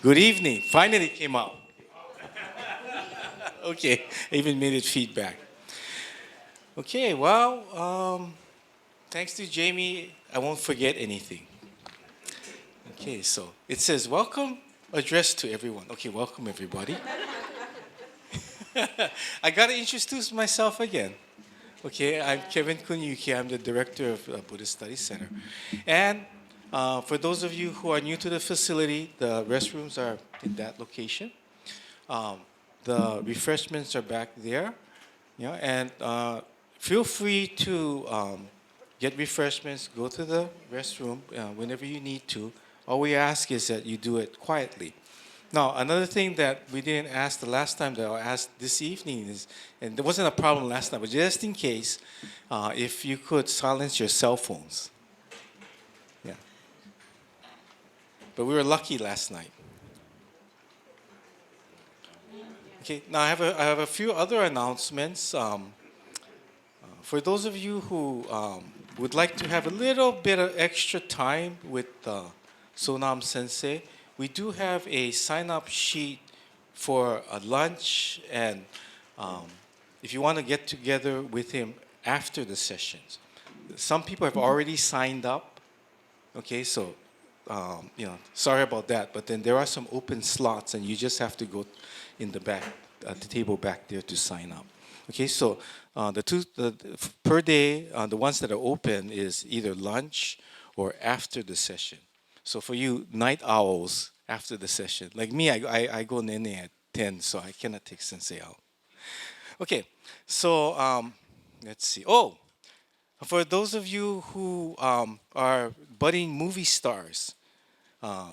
Good evening. Finally came out. Okay, I even made it feedback. Okay, well, thanks to Jamie, I won't forget anything. Okay, so it says, welcome, address to everyone. Okay, welcome everybody. I gotta introduce myself again. Okay, I'm Kevin Kunyuki. I'm the director of Buddhist Studies Center. And for those of you who are new to the facility, the restrooms are in that location. Um, the refreshments are back there. And feel free to get refreshments, go to the restroom whenever you need to. All we ask is that you do it quietly. Now, another thing that we didn't ask the last time that I'll ask this evening is, and there wasn't a problem last time, but just in case, if you could silence your cell phones. Yeah. But we were lucky last night. Okay. Now I have a few other announcements. For those of you who would like to have a little bit of extra time with Sonam Sensei, we do have a sign-up sheet for a lunch, and um, if you want to get together with him after the sessions. Some people have already signed up. Okay, so sorry about that, but then there are some open slots, and you just have to go in the back, at the table back there to sign up. Okay, so per day, the ones that are open is either lunch or after the session. So for you night owls, after the session, like me, I go nene at 10, so I cannot take sensei out. Okay, so let's see. Oh, for those of you who are budding movie stars, uh,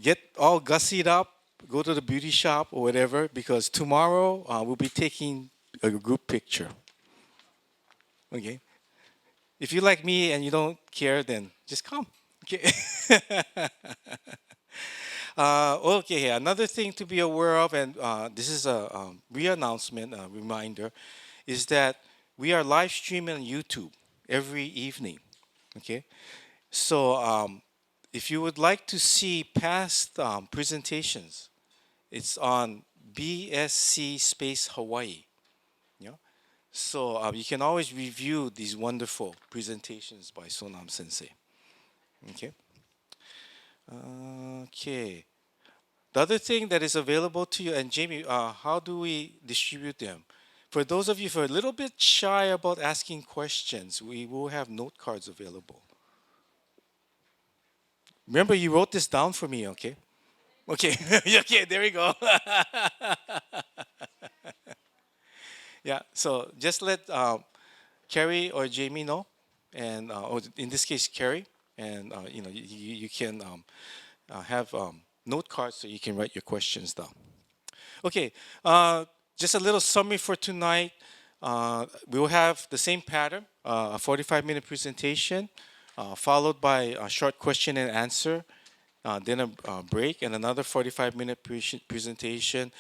get all gussied up, go to the beauty shop or whatever, because tomorrow we'll be taking a group picture. Okay. If you like me and you don't care, then just come. Okay. Okay. Another thing to be aware of, and this is a re-announcement, a reminder, is that we are live streaming on YouTube every evening. Okay. So if you would like to see past presentations, it's on BSC Space Hawaii. Yeah. So you can always review these wonderful presentations by Sonam Sensei. Okay. Okay. The other thing that is available to you, and Jamie, how do we distribute them? For those of you who are a little bit shy about asking questions, we will have note cards available. Remember, you wrote this down for me, okay? Okay, okay, there we go. Yeah, so just let Carrie or Jamie know, and or in this case, Carrie, and you can have note cards so you can write your questions down. Okay, just a little summary for tonight. We will have the same pattern, a 45-minute presentation, followed by a short question and answer, then a break, and another 45-minute presentation,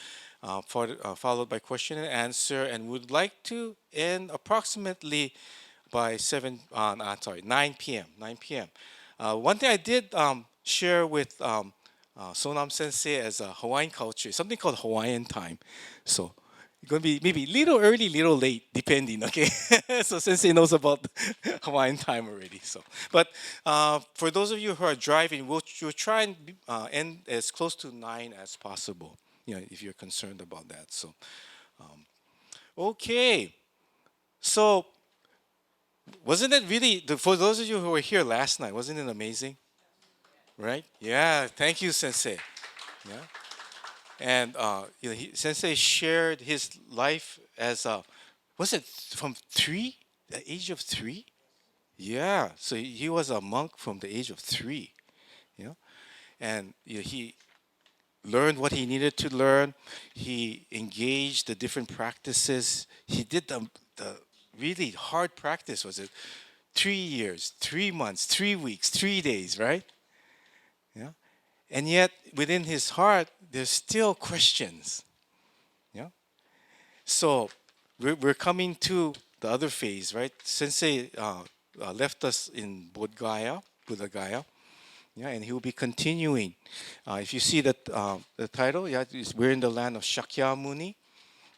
followed by question and answer. And we'd like to end approximately by 9 p.m. 9 p.m. One thing I did share with Sonam Sensei as a Hawaiian culture is something called Hawaiian time. So it's going to be maybe little early, little late, depending. Okay, so Sensei knows about Hawaiian time already. So, but for those of you who are driving, we'll try and end as close to 9 as possible. If you're concerned about that. So, okay. So, wasn't it really for those of you who were here last night? Wasn't it amazing? Right? Yeah. Thank you, Sensei. Yeah. And Sensei shared his life as was it from 3? The age of 3? Yeah. So he was a monk from the age of 3. You know, and he learned what he needed to learn. He engaged the different practices. He did the really hard practice. Was it 3 years, 3 months, 3 weeks, 3 days? Right? Yeah. And yet within his heart, there's still questions. Yeah. So we're coming to the other phase, right? Sensei left us in Bodh Gaya, Buddha Gaya, Yeah, and he will be continuing. If you see the title, yeah, we're in the land of Shakyamuni.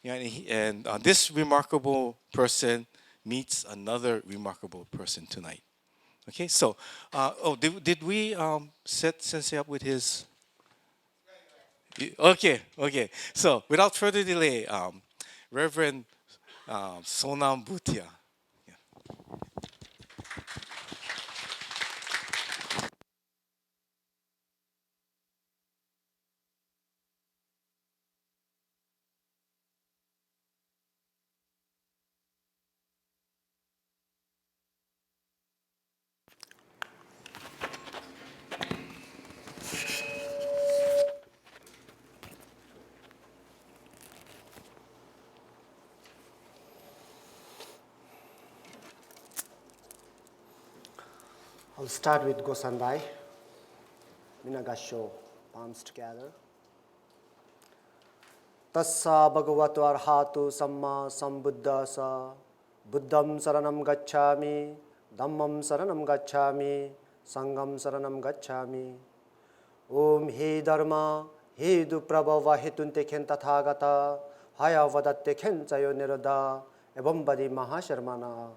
Yeah, and this remarkable person meets another remarkable person tonight. Okay, so, did we set Sensei up with his? Okay, okay. So, without further delay, Reverend Sonam Bhutia. Yeah. I'll start with Gosandai. Minagasho, palms together. Tassa bhagavato arhatu samma sambuddhasa buddham saranam gacchami dhammam saranam gacchami sangam saranam gacchami. Om he dharma he du prabhava hetunte khen tathagata haya vadatte khen chayo niroda evam badi mahasharmana.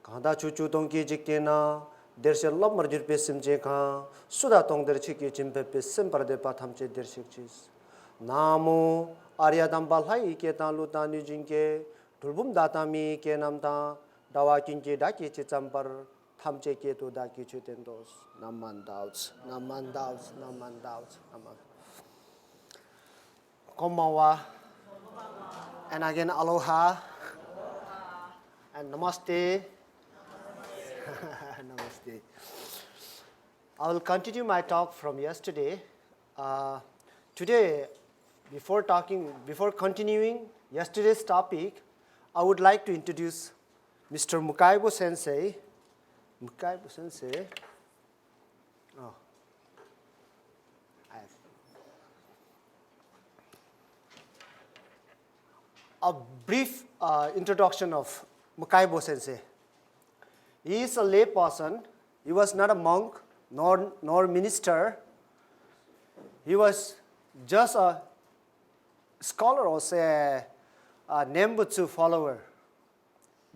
Kanda chuchu tongki jiktena derse lab marjur pe simje kha suda tong der chiki chimpe pe simparde pathamche der shikchis. Namo Arya Dambalhai ke talu tani jinke tulbum datami ke namta dawa kinke daki chichampar thamche ke to daki chitendos naman doubts naman doubts naman doubts naman. Konbanwa and again aloha and namaste. Namaste. I will continue my talk from yesterday. Today, before continuing yesterday's topic, I would like to introduce Mr. Mukaibo Sensei. Mukaibo Sensei. Oh, I have a brief introduction of Mukaibo Sensei. He is a lay person. He was not a monk nor minister. He was just a scholar or say a Nembutsu follower,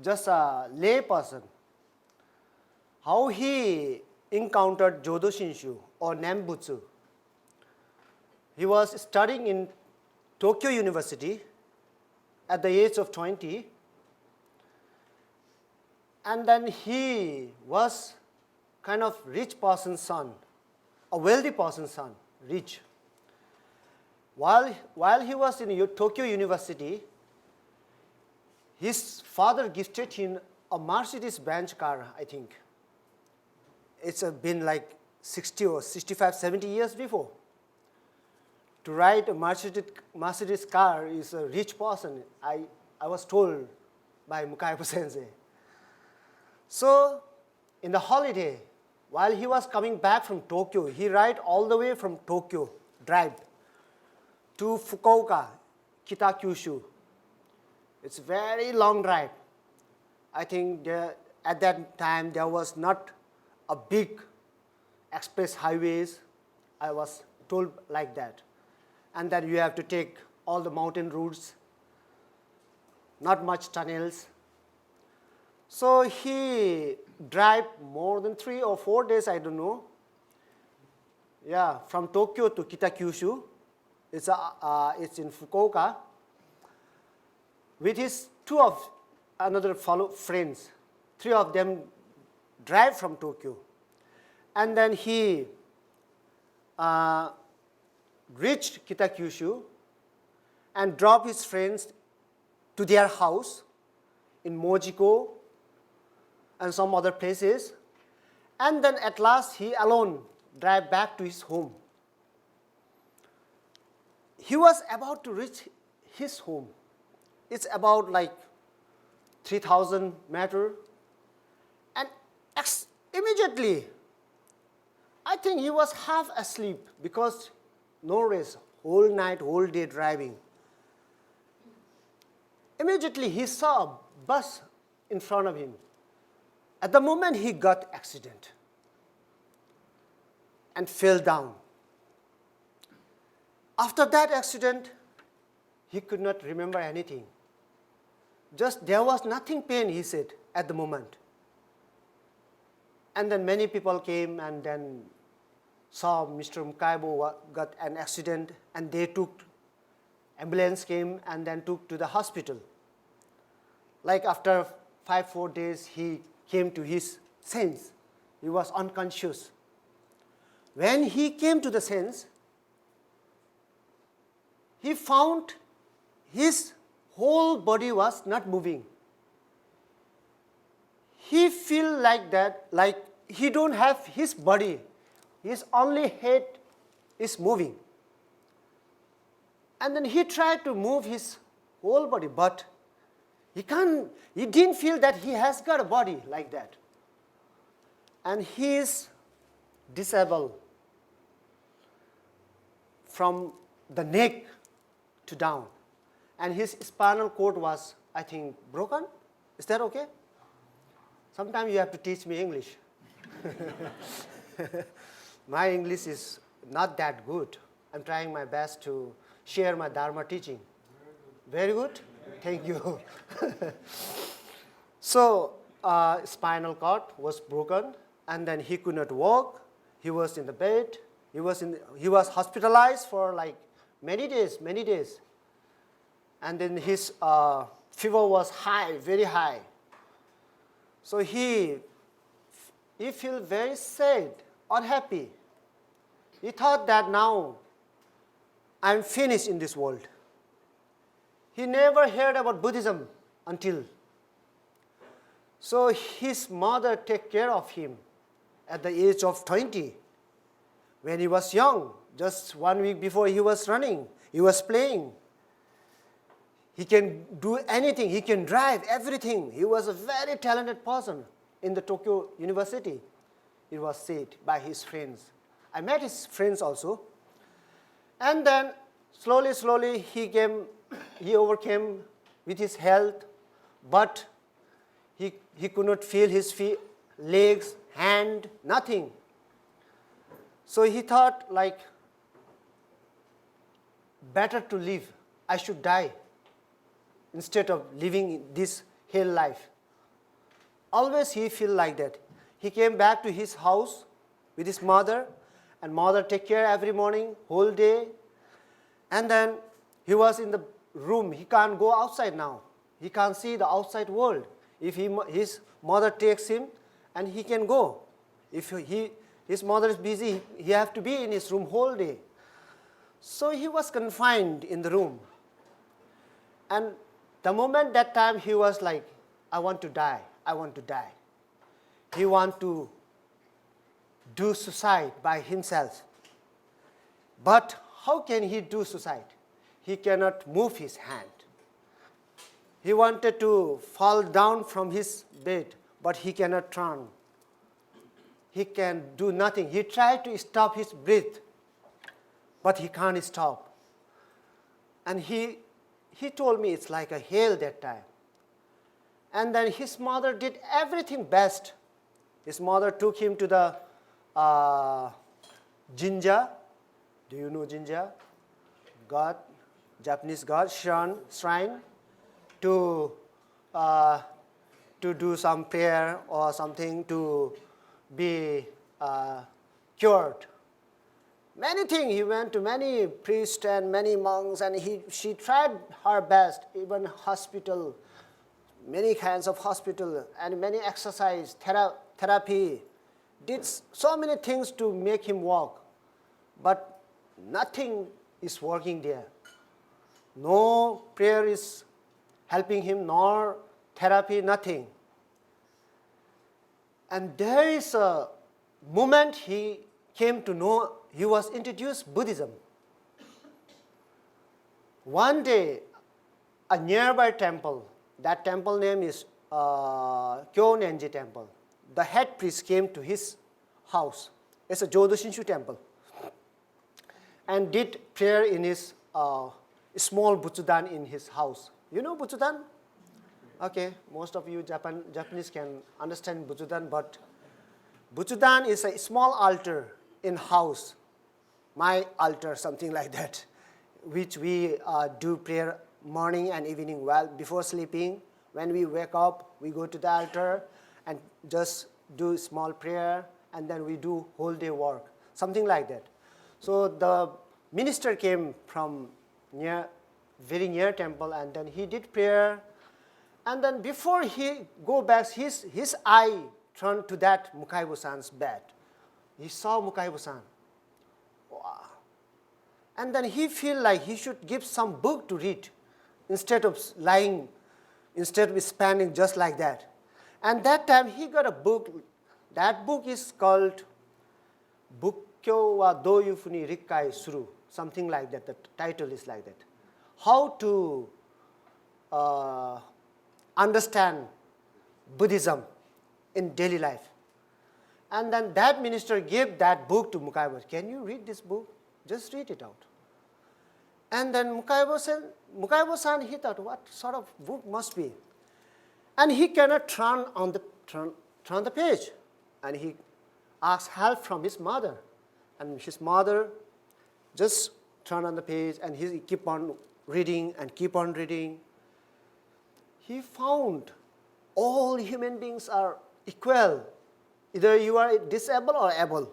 just a lay person. How he encountered Jodo Shinshu or Nembutsu. He was studying in Tokyo University at the age of 20. And then he was kind of rich person's son, a wealthy person's son, rich. While he was in Tokyo University, his father gifted him a Mercedes-Benz car, I think. It's been like 60 or 65, 70 years before. To ride a Mercedes car is a rich person, I was told by Mukaibo Sensei. So, in the holiday, while he was coming back from Tokyo, he ride all the way from Tokyo, drive to Fukuoka, Kitakyushu. It's a very long drive. I think at that time there was not a big express highways. I was told like that. And then you have to take all the mountain routes, not much tunnels. So he drive more than 3 or 4 days, I don't know. Yeah, from Tokyo to Kitakyushu. It's in Fukuoka. With his two of another friends, 3 of them drive from Tokyo. And then he reached Kitakyushu and dropped his friends to their house in Mojiko and some other places. And then at last he alone drive back to his home. He was about to reach his home. It's about like 3,000 meters. And immediately, I think he was half asleep because no rest, whole night, whole day driving. Immediately he saw a bus in front of him. At the moment he got accident. and fell down. After that accident, he could not remember anything. Just there was nothing pain, he said, at the moment. And then many people came and then saw Mr. Mkaibo got an accident, and they took, ambulance came and then took to the hospital. Like after 4 days, he came to his sense. He was unconscious. When he came to the sense, he found his whole body was not moving. He feel like that, like he don't have his body. His only head is moving. And then he tried to move his whole body, but he didn't feel that he has got a body like that. And he is disabled from the neck to down. And his spinal cord was, I think, broken. Is that okay? Sometimes you have to teach me English. My English is not that good. I'm trying my best to share my Dharma teaching. Very good? Thank you. So, spinal cord was broken, and then he could not walk. He was in the bed. He was hospitalized for like many days. And then his fever was high, very high. So he felt very sad, unhappy. He thought that now I'm finished in this world. He never heard about Buddhism until. So his mother took care of him at the age of 20. When he was young, just 1 week before he was running, he was playing. He can do anything, he can drive everything. He was a very talented person in the Tokyo University, it was said by his friends. I met his friends also. And then slowly he overcame with his health, but he could not feel his feet, legs, hand, nothing. So he thought like, better to live, I should die instead of living this hell life. Always he feel like that. He came back to his house with his mother, and mother take care every morning, whole day. And then he was in the room. He can't go outside now. He can't see the outside world. If his mother takes him, and he can go. If his mother is busy, he have to be in his room whole day. So he was confined in the room. And the moment that time he was like, I want to die. He want to do suicide by himself. But how can he do suicide? He cannot move his hand. He wanted to fall down from his bed, but he cannot turn. He can do nothing. He tried to stop his breath, but he can't stop. And he told me it's like a hell that time. And then his mother did everything best. His mother took him to the Jinja. Do you know Jinja? God, Japanese God, shrine, to do some prayer or something to be cured. Many things. He went to many priests and many monks, and she tried her best, even hospital, many kinds of hospital, and many exercise, therapy, did so many things to make him walk. But nothing is working there. No prayer is helping him, nor therapy, nothing. And there is a moment he came to know, he was introduced Buddhism. One day, a nearby temple, that temple name is Kyonenji temple. The head priest came to his house. It's a Jodo Shinshu temple. And did prayer in his small Butsudan in his house. You know Butsudan? Okay, most of you Japanese can understand Butsudan, but Butsudan is a small altar in house, my altar, something like that, which we do prayer morning and evening while before sleeping. When we wake up, we go to the altar and just do small prayer, and then we do whole day work, something like that. So the minister came from very near temple, and then he did prayer, and then before he go back, his eye turned to that Mukaibo-san's bed. He saw Mukaibo-san. Wow. And then he feel like he should give some book to read instead of lying, instead of standing just like that. And that time he got a book. That book is called Bhutia wa Doyufuni Rikkai Suru, something like that. The title is like that. How to understand Buddhism in daily life. And then that minister gave that book to Mukaibo. Can you read this book? Just read it out. And then Mukaibo-san, he thought, what sort of book must be? And he cannot turn the page. And he asked help from his mother. And his mother just turned on the page, and he keep on reading and keep on reading. He found all human beings are equal. Either you are disabled or able.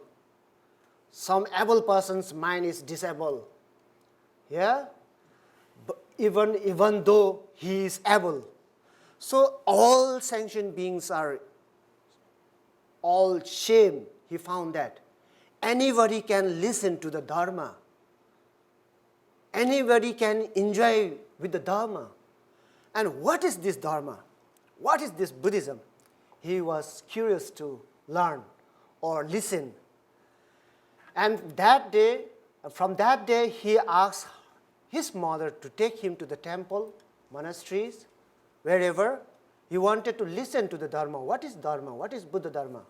Some able person's mind is disabled. Yeah? But even though he is able. So all sentient beings are all same. He found that. Anybody can listen to the Dharma. Anybody can enjoy with the Dharma. And what is this Dharma? What is this Buddhism? He was curious to learn or listen. And from that day, he asked his mother to take him to the temple, monasteries, wherever. He wanted to listen to the Dharma. What is Dharma? What is Buddha Dharma?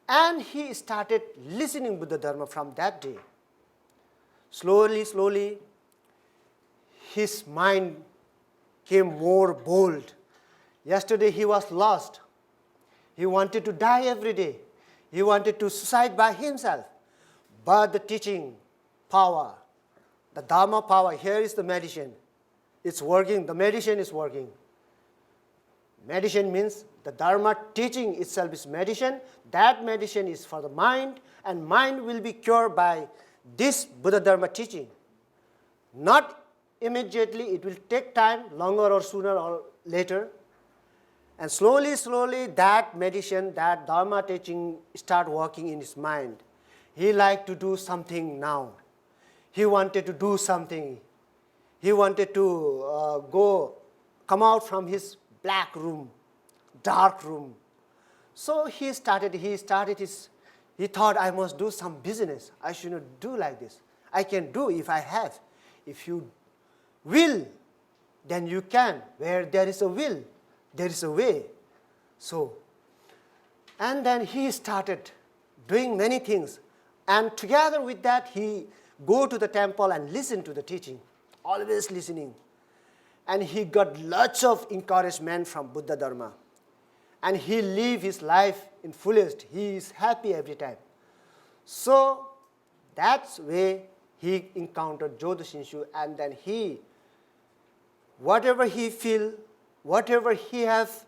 And he started listening Buddha Dharma from that day. Slowly, slowly, his mind came more bold. Yesterday he was lost. He wanted to die every day. He wanted to suicide by himself. But the teaching power, the Dharma power, here is the medicine. It's working. The medicine is working. Medicine means the Dharma teaching itself is medicine. That medicine is for the mind, and mind will be cured by this Buddha Dharma teaching. Not immediately, it will take time, longer or sooner or later. And slowly, slowly, that medicine, that Dharma teaching start working in his mind. He liked to do something now. He wanted to do something. He wanted to come out from his black room, dark room. So he thought, I must do some business. I should not do like this. I can do if I have. If you will, then you can. Where there is a will, there is a way. So, and then he started doing many things. And together with that, he go to the temple and listen to the teaching, always listening. And he got lots of encouragement from Buddha Dharma. And he live his life in fullest. He is happy every time. So that's way he encountered Jodo Shinshu, and then whatever he feel, whatever he have,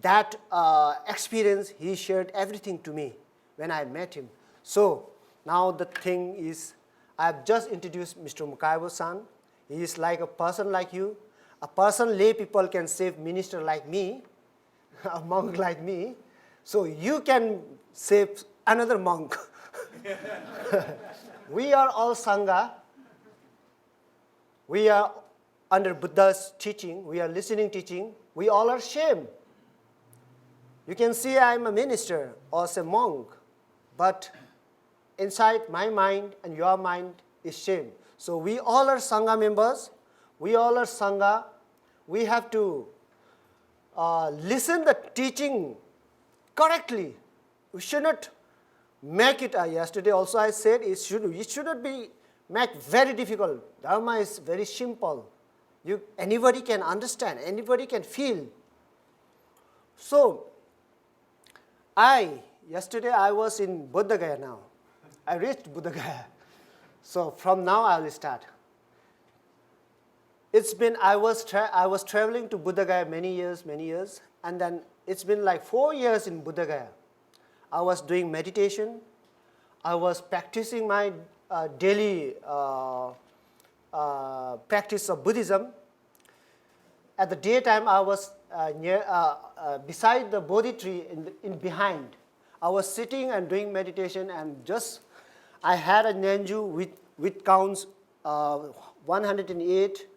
that experience, he shared everything to me when I met him. So now the thing is, I have just introduced Mr. Mukaibo-san. He is like a person like you. A person, lay people can save minister like me, a monk like me. So you can save another monk. We are all Sangha. We are under Buddha's teaching. We are listening teaching. We all are shame. You can see I am a minister or a monk, but inside my mind and your mind is shame. So we all are Sangha members. We all are Sangha. We have to listen the teaching correctly. We should not make it, yesterday also I said, it should not be make very difficult. Dharma is very simple. Anybody can understand, anybody can feel. So, yesterday I was in Bodh Gaya now. I reached Buddha Gaya. So from now I will start. It's been, I was traveling to Buddha Gaya many years, and then it's been like 4 years in Buddha Gaya. I was doing meditation. I was practicing my daily practice of Buddhism. At the daytime, I was beside the Bodhi tree in behind. I was sitting and doing meditation, and just I had a Nyanju with counts 108,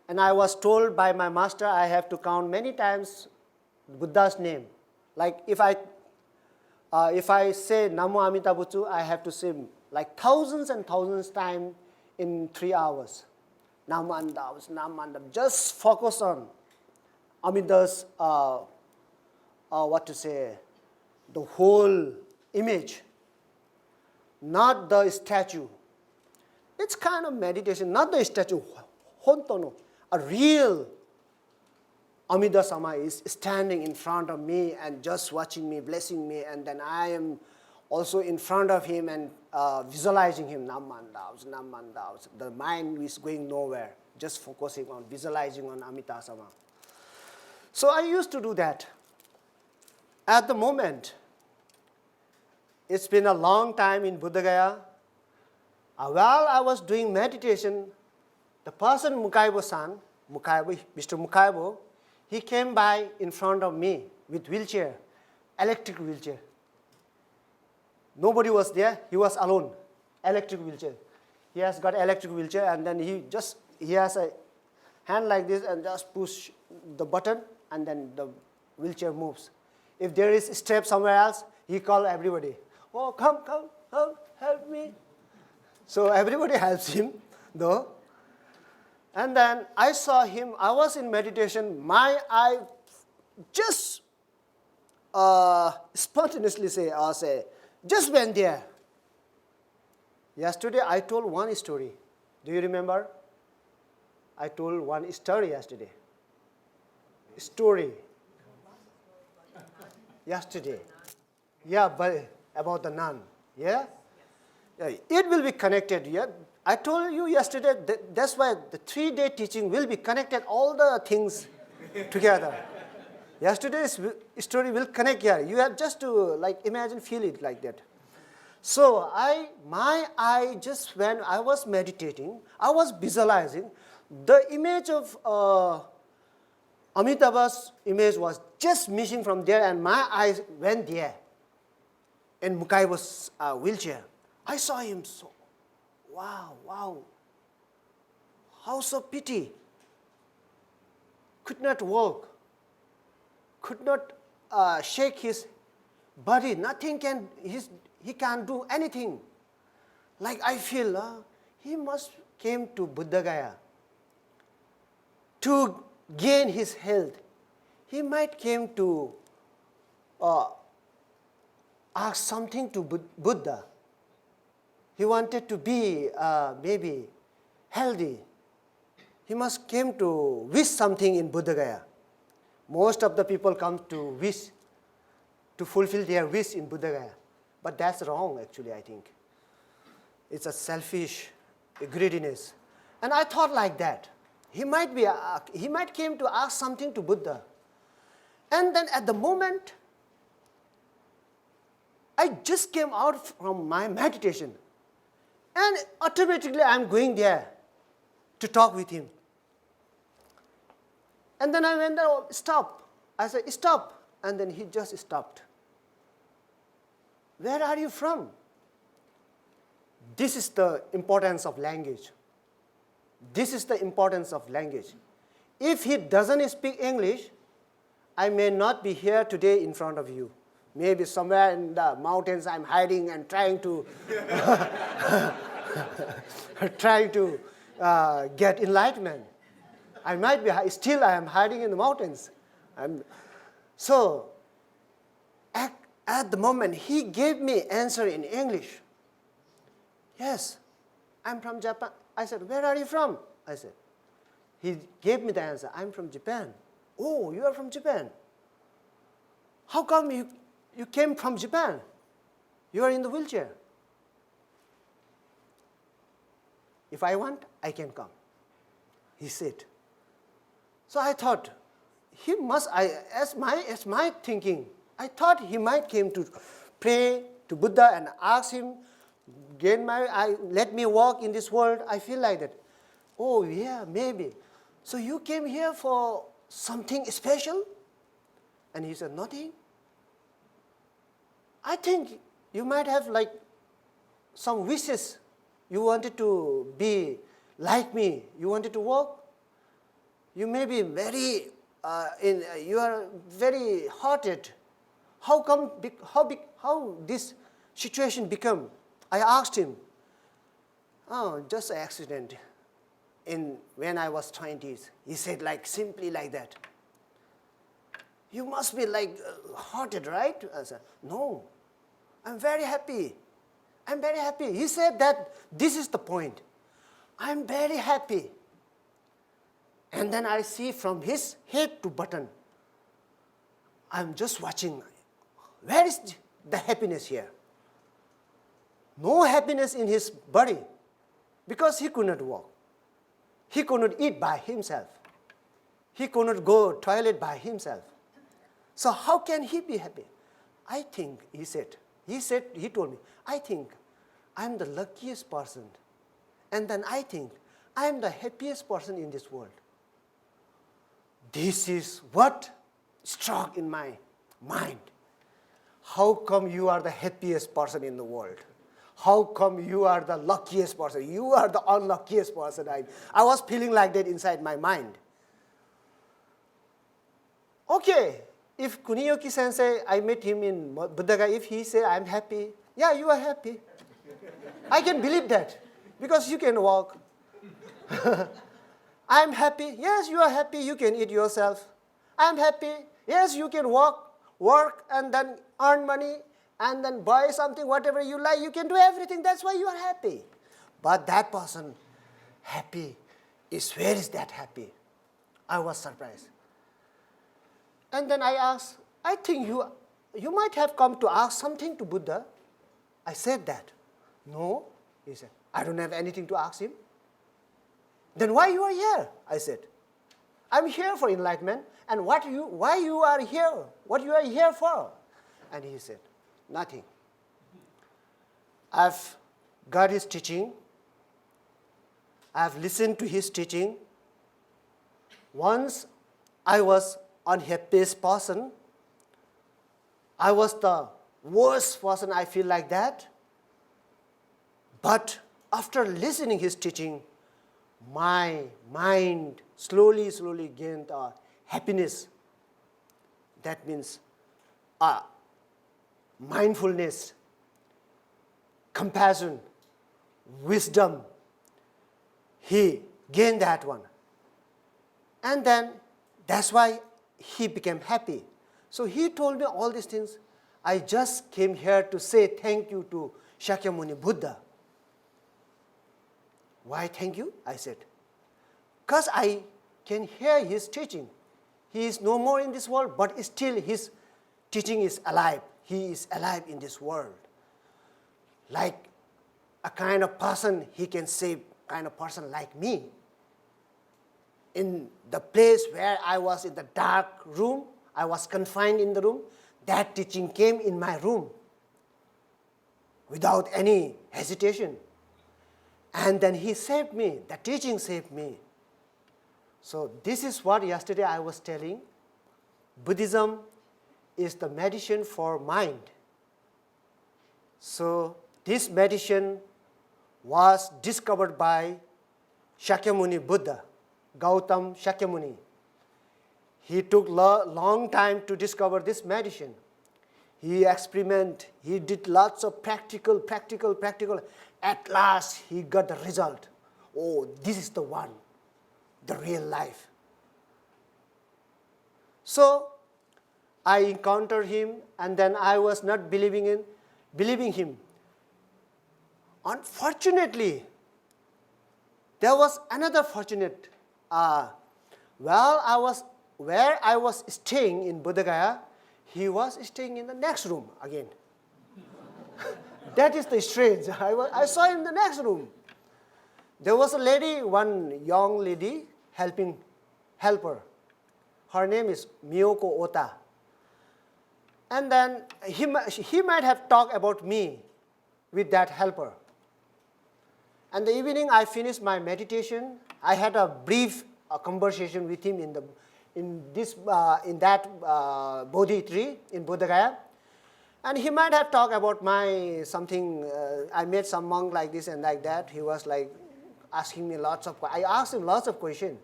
and I was told by my master I have to count many times Buddha's name. Like if I say Namo Amida Butsu, I have to say like thousands and thousands times in 3 hours. Namandavs, Namandam. Just focus on Amida's, the whole image, not the statue. It's kind of meditation, not the statue. Hontono, a real Amida Sama is standing in front of me and just watching me, blessing me, and then I am also in front of him and visualizing him, Namandavs, Namandavs. The mind is going nowhere, just focusing on visualizing on Amida Sama. So I used to do that. At the moment, it's been a long time in Buddha Gaya. While I was doing meditation, the person Mukaibo-san, Mr. Mukaibo, he came by in front of me with wheelchair, electric wheelchair. Nobody was there, he was alone, electric wheelchair. He has got electric wheelchair, and then he has a hand like this and just push the button, and then the wheelchair moves. If there is a step somewhere else, he call everybody. Oh, come, help me. So everybody helps him, though. And then I saw him, I was in meditation, my eye just spontaneously say, just went there. Yesterday I told one story. Do you remember? I told one story yesterday. Story. Yesterday. Yeah, but about the nun. Yeah? Yeah, it will be connected. Yeah? I told you yesterday, that's why the 3-day teaching will be connected, all the things together. Yesterday's story will connect here. You have just to like imagine, feel it like that. So my eye just when I was meditating, I was visualizing the image of Amitabha's image was just missing from there, and my eyes went there in Mukaibo's wheelchair. I saw him so, wow, how so pity. Could not walk, could not shake his body, nothing can, he can't do anything. Like I feel he must came to Buddha Gaya to gain his health. He might came to ask something to Buddha. He wanted to be maybe healthy. He must came to wish something in Buddha Gaya. Most of the people come to wish, to fulfill their wish in Buddha Gaya. But that's wrong actually, I think. It's a selfish greediness. And I thought like that. He might came to ask something to Buddha. And then at the moment, I just came out from my meditation. And automatically I'm going there to talk with him. And then I went there, oh, stop. I said, stop. And then he just stopped. Where are you from? This is the importance of language. This is the importance of language. If he doesn't speak English, I may not be here today in front of you. Maybe somewhere in the mountains I'm hiding and trying to get enlightenment. I might be still I am hiding in the mountains. So at the moment he gave me answer in English. Yes, I'm from Japan. I said, where are you from? I said. He gave me the answer. I'm from Japan. Oh, you are from Japan. How come you came from Japan? You are in the wheelchair. If I want, I can come. He said. So I thought, as my thinking, I thought he might came to pray to Buddha and ask him, let me walk in this world. I feel like that. Oh yeah, maybe. So you came here for something special? And he said, nothing. I think you might have like some wishes. You wanted to be like me. You wanted to walk. You may be very, you are very hearted. How this situation become? I asked him. Oh, just an accident. When I was 20s, he said simply like that. You must be hearted, right? I said, no, I'm very happy. I'm very happy. He said that this is the point. I'm very happy. And then I see from his head to button, I'm just watching. Where is the happiness here? No happiness in his body because he could not walk. He could not eat by himself. He could not go to toilet by himself. So how can he be happy? I think, he told me, I think I'm the luckiest person. And then I think I'm the happiest person in this world. This is what struck in my mind. How come you are the happiest person in the world? How come you are the luckiest person? You are the unluckiest person. I was feeling like that inside my mind. Okay, if Kuniyoki sensei, I met him in Buddha, if he say I'm happy, yeah, you are happy. I can believe that because you can walk. I'm happy. Yes, you are happy. You can eat yourself. I'm happy. Yes, you can walk, work, and then earn money, and then buy something, whatever you like. You can do everything. That's why you are happy. But that person, happy, where is that happy? I was surprised. And then I asked, I think you might have come to ask something to Buddha. I said that. No, he said, I don't have anything to ask him. Then why you are here? I said, I'm here for enlightenment. And why you are here? What you are here for? And he said, nothing. I've got his teaching. I've listened to his teaching. Once I was unhappiest person. I was the worst person, I feel like that. But after listening his teaching, my mind slowly gained happiness. That means mindfulness, compassion, wisdom. He gained that one. And then that's why he became happy. So he told me all these things. I just came here to say thank you to Shakyamuni Buddha. Why thank you? I said, because I can hear his teaching. He is no more in this world, but still his teaching is alive. He is alive in this world. Like a kind of person he can save, kind of person like me. In the place where I was in the dark room, I was confined in the room, that teaching came in my room without any hesitation. And then he saved me, the teaching saved me. So this is what yesterday I was telling. Buddhism is the medicine for mind. So this medicine was discovered by Shakyamuni Buddha, Gautam Shakyamuni. He took long time to discover this medicine. He experimented, he did lots of practical. At last, he got the result. Oh, this is the one, the real life. So, I encountered him, and then I was not believing him. Unfortunately, there was another fortunate. Where I was staying in Bodh Gaya, he was staying in the next room again. That is the strange. I saw him in the next room. There was a lady, one young lady, helper. Her name is Miyoko Ota. And then he might have talked about me with that helper. And the evening I finished my meditation. I had a brief conversation with him in that Bodhi tree in Bodh Gaya. And he might have talked about my something, I met some monk like this and like that. He was like asking me lots of questions. I asked him lots of questions.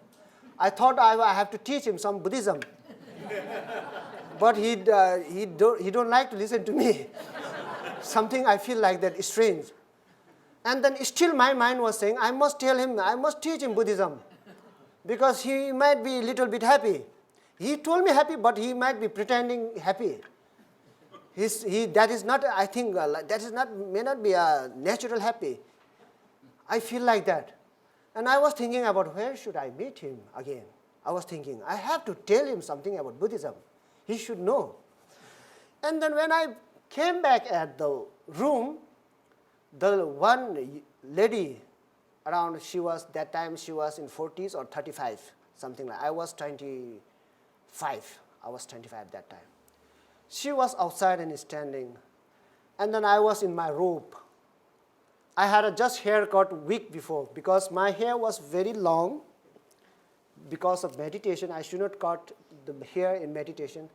I thought I have to teach him some Buddhism. But he don't like to listen to me. Something I feel like that is strange. And then still my mind was saying, I must tell him, I must teach him Buddhism. Because he might be a little bit happy. He told me happy, but he might be pretending happy. That is not, I think, may not be a natural happy. I feel like that. And I was thinking about where should I meet him again. I was thinking, I have to tell him something about Buddhism. He should know. And then when I came back at the room, the one lady around, that time she was in 40s or 35, something like. I was 25. I was 25 that time. She was outside and standing. And then I was in my robe. I had a just haircut week before because my hair was very long. Because of meditation, I should not cut the hair in meditation.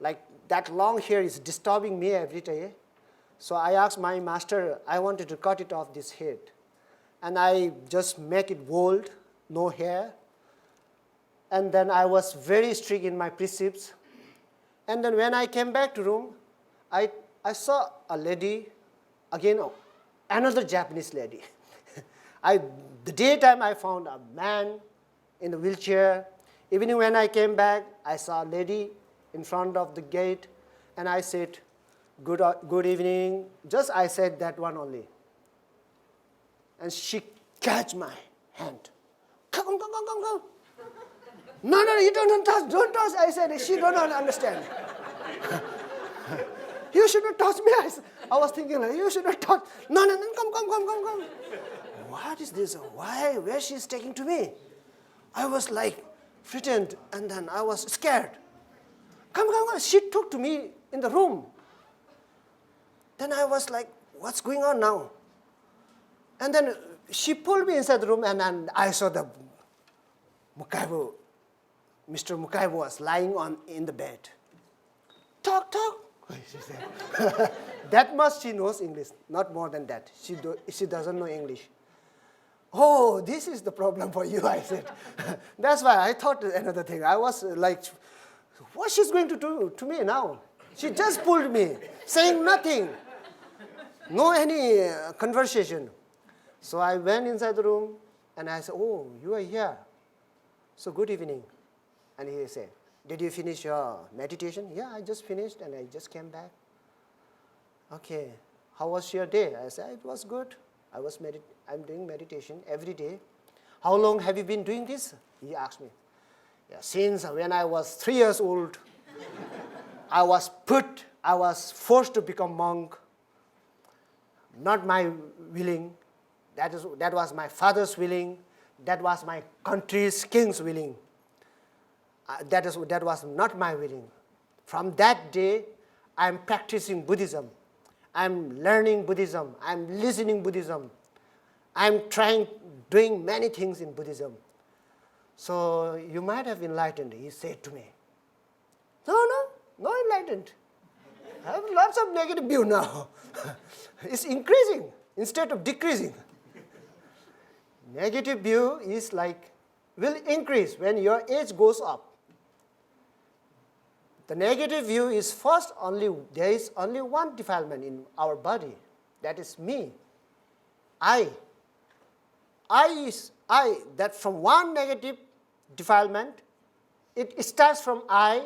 Like that long hair is disturbing me every day. So I asked my master, I wanted to cut it off this head. And I just make it bald, no hair. And then I was very strict in my precepts. And then when I came back to room, I saw a lady, again, another Japanese lady. The daytime I found a man in a wheelchair. Even when I came back, I saw a lady in front of the gate, and I said, good evening. Just I said that one only. And she catch my hand. Come. No, you don't touch. I said, she don't understand. You should not touch me. I was thinking, like, you should not touch. No, come. What is this? Where she's taking to me? I was like frightened, and then I was scared. Come. She took to me in the room. Then I was like, what's going on now? And then she pulled me inside the room, and then I saw the Mukaibu. Mr. Mukaibu was lying in the bed. Talk. She said. That much she knows English, not more than that. She doesn't know English. Oh, this is the problem for you, I said. That's why I thought another thing. I was like, what she's going to do to me now? She just pulled me, saying nothing. No any conversation. So I went inside the room, and I said, oh, you are here. So good evening. And he said, did you finish your meditation? Yeah, I just finished, and I just came back. Okay, how was your day? I said, it was good. I'm doing meditation every day. How long have you been doing this? He asked me. Yeah, since when I was 3 years old, I was forced to become monk. Not my willing. That was my father's willing. That was my country's king's willing. That was not my willing. From that day, I'm practicing Buddhism. I'm learning Buddhism. I'm listening Buddhism. I'm doing many things in Buddhism. So you might have enlightened, he said to me. No enlightened. I have lots of negative view now. It's increasing instead of decreasing. Negative view is will increase when your age goes up. The negative view is there is only one defilement in our body. That is me. I, that from one negative defilement, it starts from I,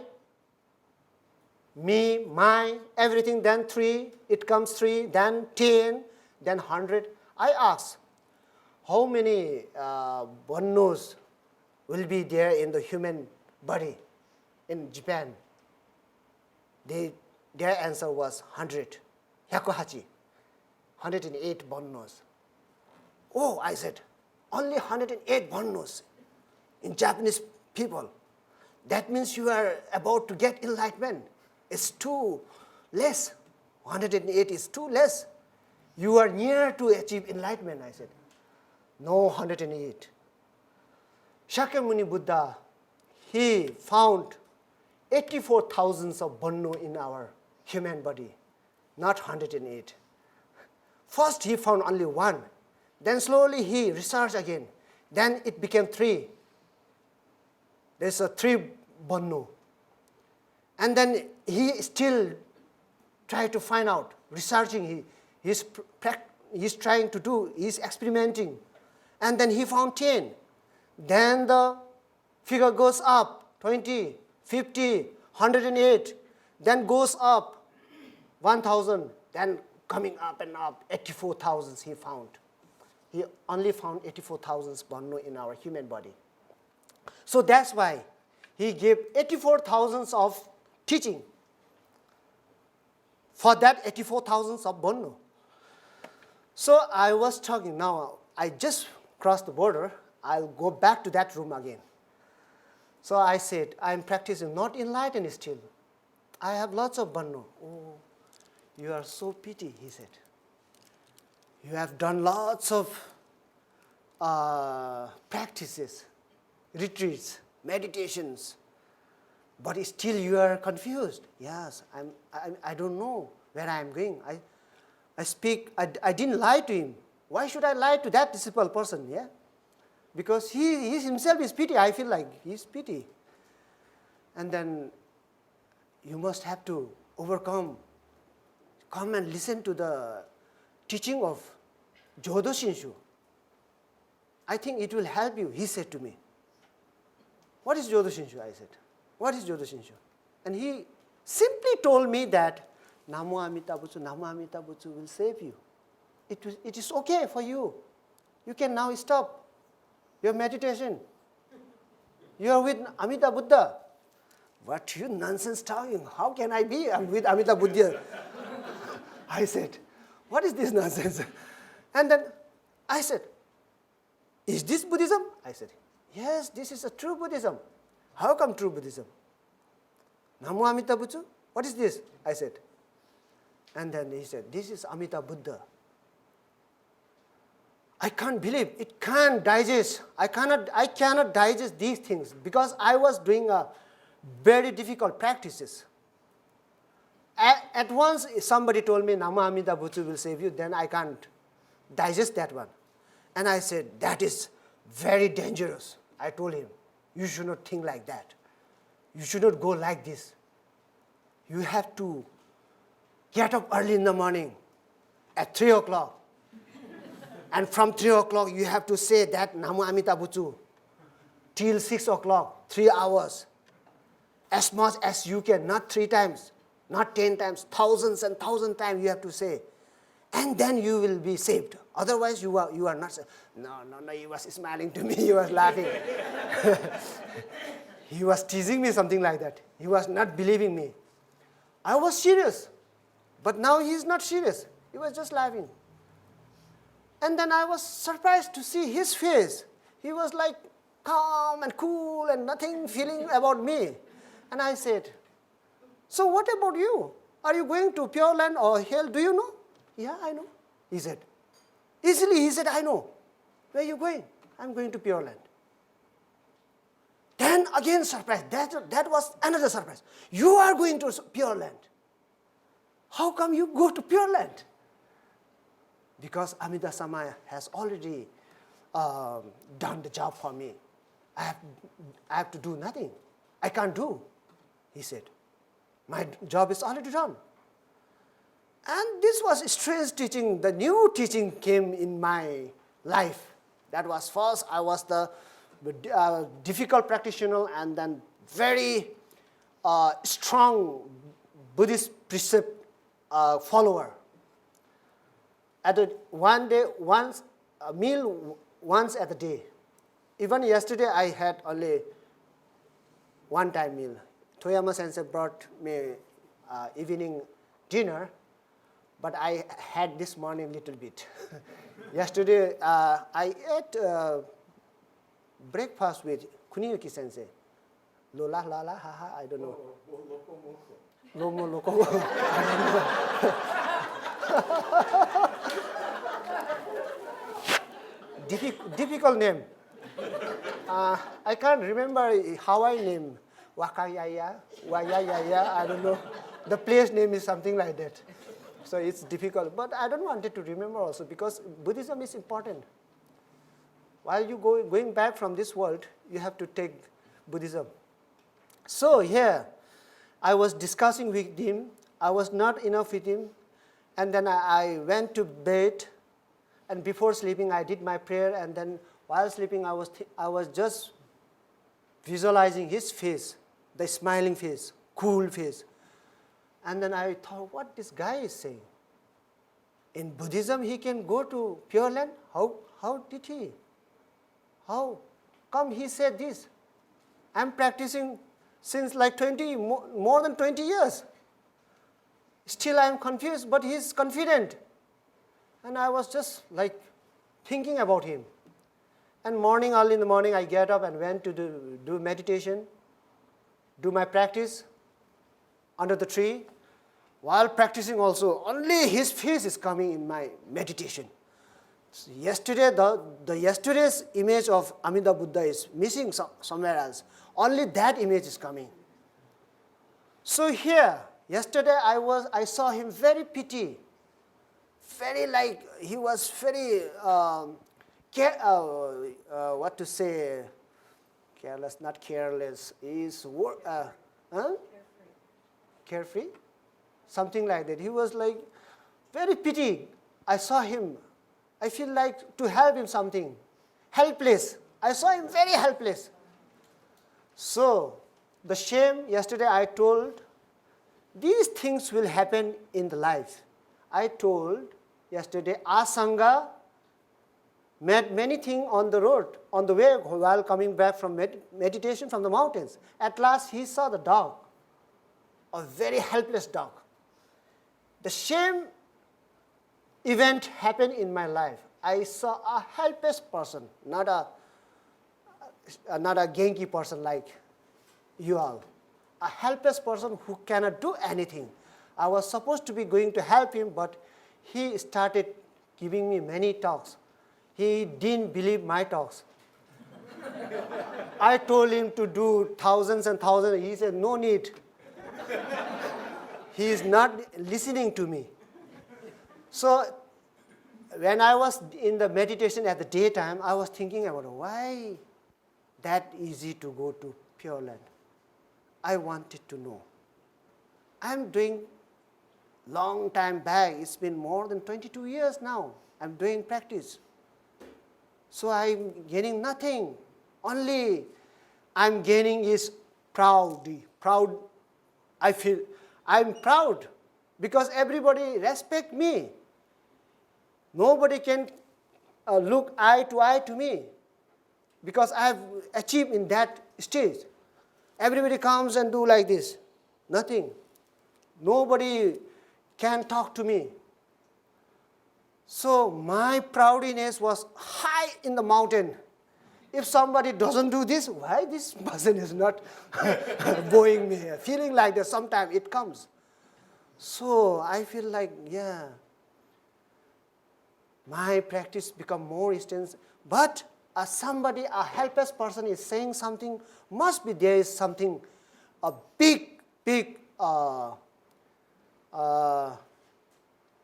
me, mine, everything, then 3, it comes 3, then 10, then 100. I ask, how many bonnos will be there in the human body in Japan? Their answer was 100. 108 bonnos. Oh, I said, only 108 bonnos in Japanese people. That means you are about to get enlightenment. It's too less. 108 is too less. You are near to achieve enlightenment, I said. No, 108. Shakyamuni Buddha, he found 84,000 of bonno in our human body, not 108. First he found only one. Then slowly he researched again. Then it became 3. There's a 3 bonno. And then he still tried to find out, researching, he's trying to do, he's experimenting. And then he found 10. Then the figure goes up, 20, 50, 108, then goes up, 1,000, then coming up and up, 84,000 he found. He only found 84,000 bonno in our human body. So that's why he gave 84,000 of teaching for that 84,000 of bonno. So I was talking, now I just crossed the border, I'll go back to that room again. So I said, I'm practicing, not enlightened still. I have lots of bonno. Oh, you are so pity, he said. You have done lots of practices, retreats, meditations, but still you are confused. Yes, I don't know where I am going. I didn't lie to him. Why should I lie to that disciple person? Yeah, because he himself is pity. I feel like he's pity. And then you must have to overcome. Come and listen to the teaching of Jodo Shinshu. I think it will help you, he said to me. What is Jodo Shinshu? I said. What is Jodo Shinshu? And he simply told me that Namo Amita Butsu will save you. It is okay for you. You can now stop your meditation. You are with Amita Buddha. What you nonsense talking? How can I be? I'm with Amita Buddha. I said, what is this nonsense? And then I said, is this Buddhism? I said, yes, this is a true Buddhism. How come true Buddhism? Namo Amita Butsu? What is this? I said. And then he said, this is Amita Buddha. I can't believe, it can't digest. I cannot digest these things because I was doing a very difficult practices. At once somebody told me Namo Amita Butsu will save you, then I can't digest that one. And I said, that is very dangerous. I told him, you should not think like that. You should not go like this. You have to get up early in the morning at 3 o'clock. And from 3 o'clock, you have to say that Namo Amita Butsu till 6 o'clock, 3 hours. As much as you can, not 3 times, not 10 times, thousands and thousands times you have to say. And then you will be saved. Otherwise, you are not saved. No, he was smiling to me, he was laughing. He was teasing me, something like that. He was not believing me. I was serious. But now he is not serious. He was just laughing. And then I was surprised to see his face. He was like calm and cool and nothing feeling about me. And I said, so what about you? Are you going to Pure Land or Hell? Do you know? Yeah, I know. He said. Easily he said, I know. Where are you going? I'm going to Pure Land. Then again surprise. That was another surprise. You are going to Pure Land. How come you go to Pure Land? Because Amida Samaya has already done the job for me. I have to do nothing. I can't do, he said. My job is already done. And this was strange teaching. The new teaching came in my life. That was first, I was the difficult practitioner and then very strong Buddhist precept follower. Once a meal once at a day. Even yesterday I had only one-time meal. Toyama Sensei brought me evening dinner, but I had this morning a little bit. Yesterday, I ate breakfast with Kuniyuki sensei. Lola, lala, haha, I don't know. Lomo, loko. Difficult name. I can't remember how I name. Wakayaya, Wayayaya, I don't know. The place name is something like that. So it's difficult. But I don't want it to remember also because Buddhism is important. While you going back from this world, you have to take Buddhism. So here, I was discussing with him. I was not enough with him. And then I went to bed. And before sleeping, I did my prayer. And then while sleeping, I was just visualizing his face, the smiling face, cool face. And then I thought, what this guy is saying? In Buddhism, he can go to Pure Land? How did he? How come he said this? I'm practicing since like more than 20 years. Still I'm confused, but he's confident. And I was just like thinking about him. And early in the morning, I get up and went to do meditation, do my practice under the tree. While practicing also, only his face is coming in my meditation. So yesterday, the yesterday's image of Amida Buddha is missing somewhere else. Only that image is coming. So here, yesterday I saw him very pity, very like he was very what to say, careless, not careless, is carefree, something like that. He was like very pity. I saw him. I feel like to help him something, helpless. I saw him very helpless. So the shame, yesterday I told, these things will happen in the life. I told yesterday, Asanga met many things on the road, on the way while coming back from meditation from the mountains. At last he saw the dog, a very helpless dog. The shame event happened in my life. I saw a helpless person, not a Genki person like you all. A helpless person who cannot do anything. I was supposed to be going to help him, but he started giving me many talks. He didn't believe my talks. I told him to do thousands and thousands. He said, no need. He is not listening to me. So when I was in the meditation at the daytime, I was thinking about why that easy to go to Pure Land. I wanted to know. I'm doing long time back. It's been more than 22 years now. I'm doing practice. So I'm gaining nothing. Only I'm gaining is proud. I feel I'm proud because everybody respect me. Nobody can look eye to eye to me because I have achieved in that stage. Everybody comes and do like this. Nothing. Nobody can talk to me. So my proudness was high in the mountain. If somebody doesn't do this, why this person is not bowing me? Feeling like that sometimes it comes. So I feel like, yeah, my practice become more intense. But a helpless person is saying something, must be there is something, a big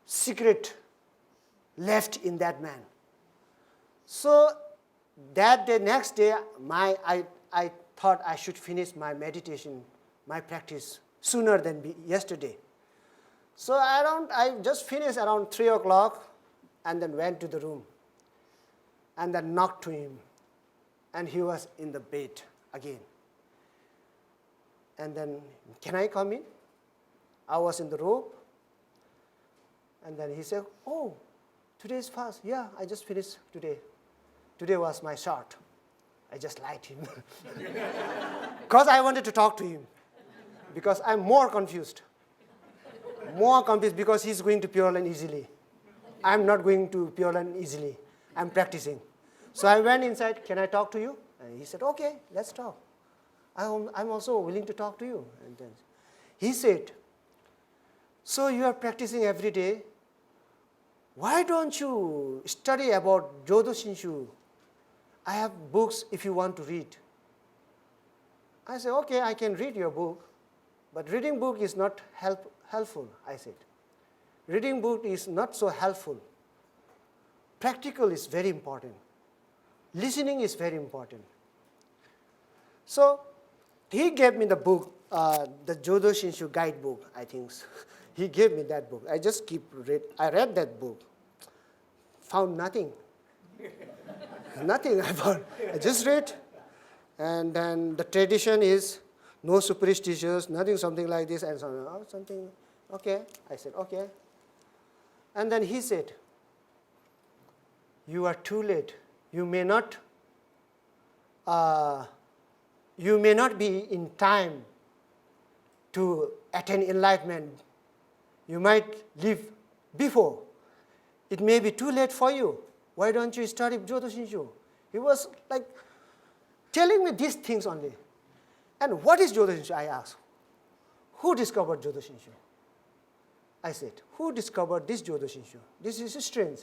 secret left in that man. So that day, next day, I thought I should finish my meditation, my practice sooner than yesterday. So I just finished around 3 o'clock and then went to the room and then knocked to him. And he was in the bed again. And then, can I come in? I was in the robe. And then he said, oh, today is fast. Yeah, I just finished today. Today was my short. I just lied him. Because I wanted to talk to him. Because I'm more confused. More confused because he's going to Pure Land easily. I'm not going to Pure Land easily. I'm practicing. So I went inside, can I talk to you? And he said, okay, let's talk. I'm also willing to talk to you. And then he said, so you are practicing every day. Why don't you study about Jodo Shinshu? I have books if you want to read. I said, okay, I can read your book, but reading book is not helpful, I said. Reading book is not so helpful. Practical is very important. Listening is very important. So he gave me the book, the Jodo Shinshu guidebook, I think. He gave me that book. I just I read that book. Found nothing. Nothing I found. I just read. And then the tradition is no superstitious, nothing, something like this, and something, okay. I said, okay. And then he said, you are too late. You may not be in time to attain enlightenment. You might live before. It may be too late for you. Why don't you study Jodo Shinshu? He was like telling me these things only. And what is Jodo Shinshu? I asked. Who discovered Jodo Shinshu? I said, who discovered this Jodo Shinshu? This is strange.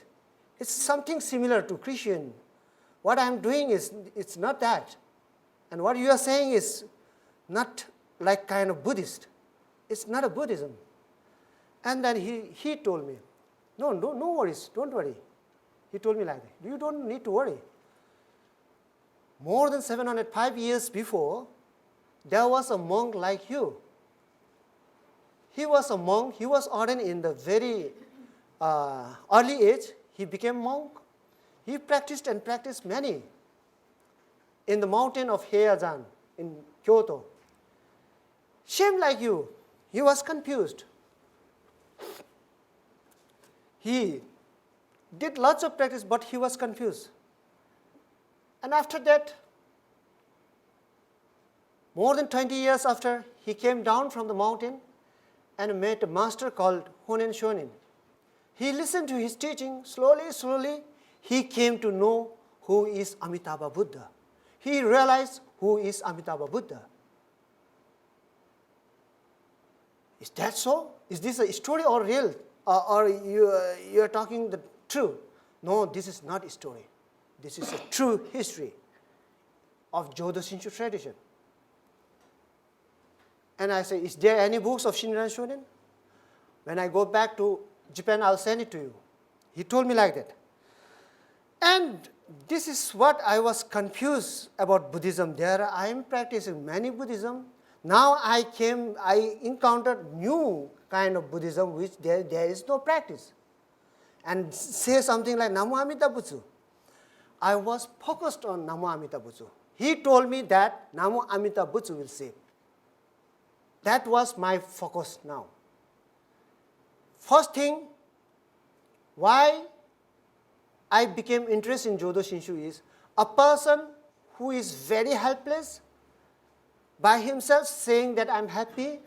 It's something similar to Christian. What I'm doing is, it's not that. And what you are saying is not like kind of Buddhist. It's not a Buddhism. And then he told me, no worries, don't worry. He told me like that, you don't need to worry. More than 705 years before, there was a monk like you. He was a monk, he was ordained in the very early age. He became monk. He practiced and practiced many in the mountain of Heiazan in Kyoto. Same like you, he was confused. He did lots of practice, but he was confused. And after that, more than 20 years after, he came down from the mountain and met a master called Honen Shonin. He listened to his teaching. Slowly, he came to know who is Amitabha Buddha. He realized who is Amitabha Buddha. Is that so? Is this a story or real? Or you are talking the truth? No, this is not a story. This is a true history of Jodo Shinshu tradition. And I say, is there any books of Shinran Shonin? When I go back to Japan, I'll send it to you. He told me like that. And this is what I was confused about Buddhism. There I am practicing many Buddhism. Now I encountered new kind of Buddhism which there is no practice. And say something like Namo Amida Butsu. I was focused on Namo Amida Butsu. He told me that Namo Amida Butsu will save. That was my focus now. First thing, why I became interested in Jodo Shinshu is a person who is very helpless by himself saying that I'm happy,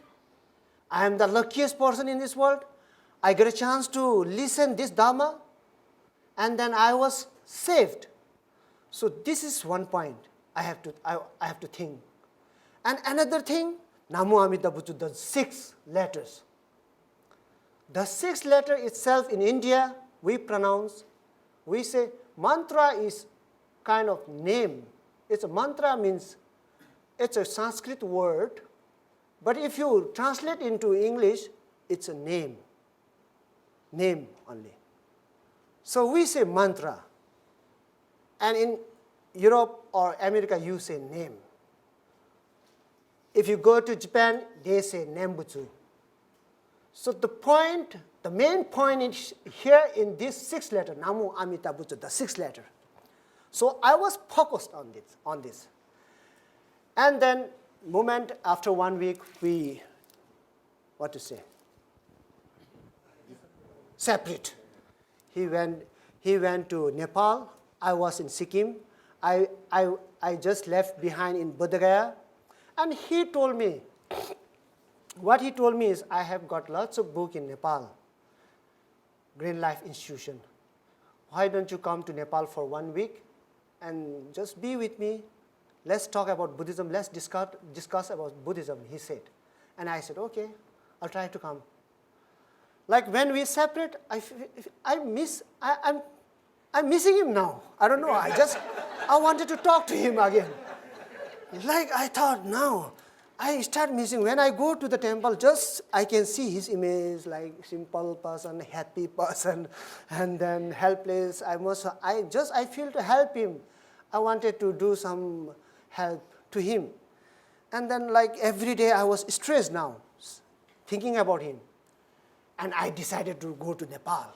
I am the luckiest person in this world, I get a chance to listen this Dharma, and then I was saved. So this is one point I have to think. And another thing, Namo Amida Butsu, the 6 letters. The 6th letter itself in India, we say mantra is kind of name. It's a mantra means, it's a Sanskrit word, but if you translate into English, it's a name. Name only. So we say mantra. And in Europe or America, you say name. If you go to Japan, they say Nembutsu. So the main point is here in this 6th letter, Namo Amida Butsu, the 6th letter. So I was focused on this. And then moment after 1 week, we, separate. He went to Nepal. I was in Sikkim. I just left behind in Bodh Gaya. And he told me, What he told me is, I have got lots of book in Nepal, Green Life Institution. Why don't you come to Nepal for 1 week and just be with me? Let's talk about Buddhism. Let's discuss about Buddhism, he said. And I said, okay, I'll try to come. Like when we separate, I'm missing him now. I don't know. I wanted to talk to him again. Like I thought, now I start missing. When I go to the temple, just I can see his image, like simple person, happy person, and then helpless. I feel to help him. I wanted to do some help to him. And then like every day I was stressed now, thinking about him. And I decided to go to Nepal.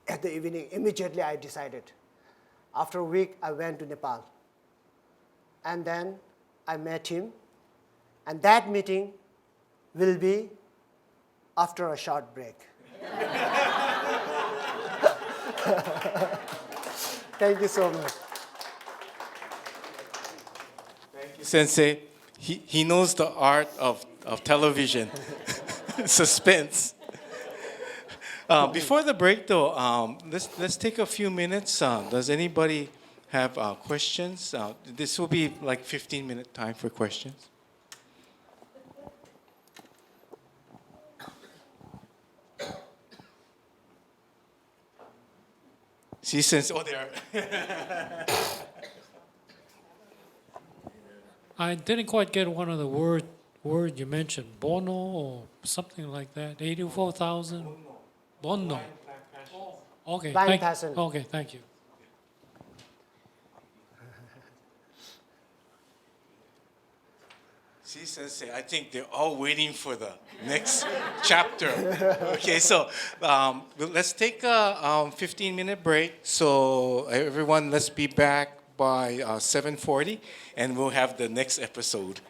At the evening, immediately I decided. After a week, I went to Nepal. And then I met him. And that meeting will be after a short break. Thank you so much. Thank you, Sensei. He knows the art of television. Suspense. Before the break, though, let's take a few minutes. Does anybody have questions? This will be like 15-minute time for questions. See, since there. I didn't quite get one of the word you mentioned, bono or something like that. 84,000. Bono. Okay. Blind person. Okay, thank you. See, Sensei, I think they're all waiting for the next chapter. Okay, so let's take a 15-minute break. So everyone, let's be back by 7:40, and we'll have the next episode.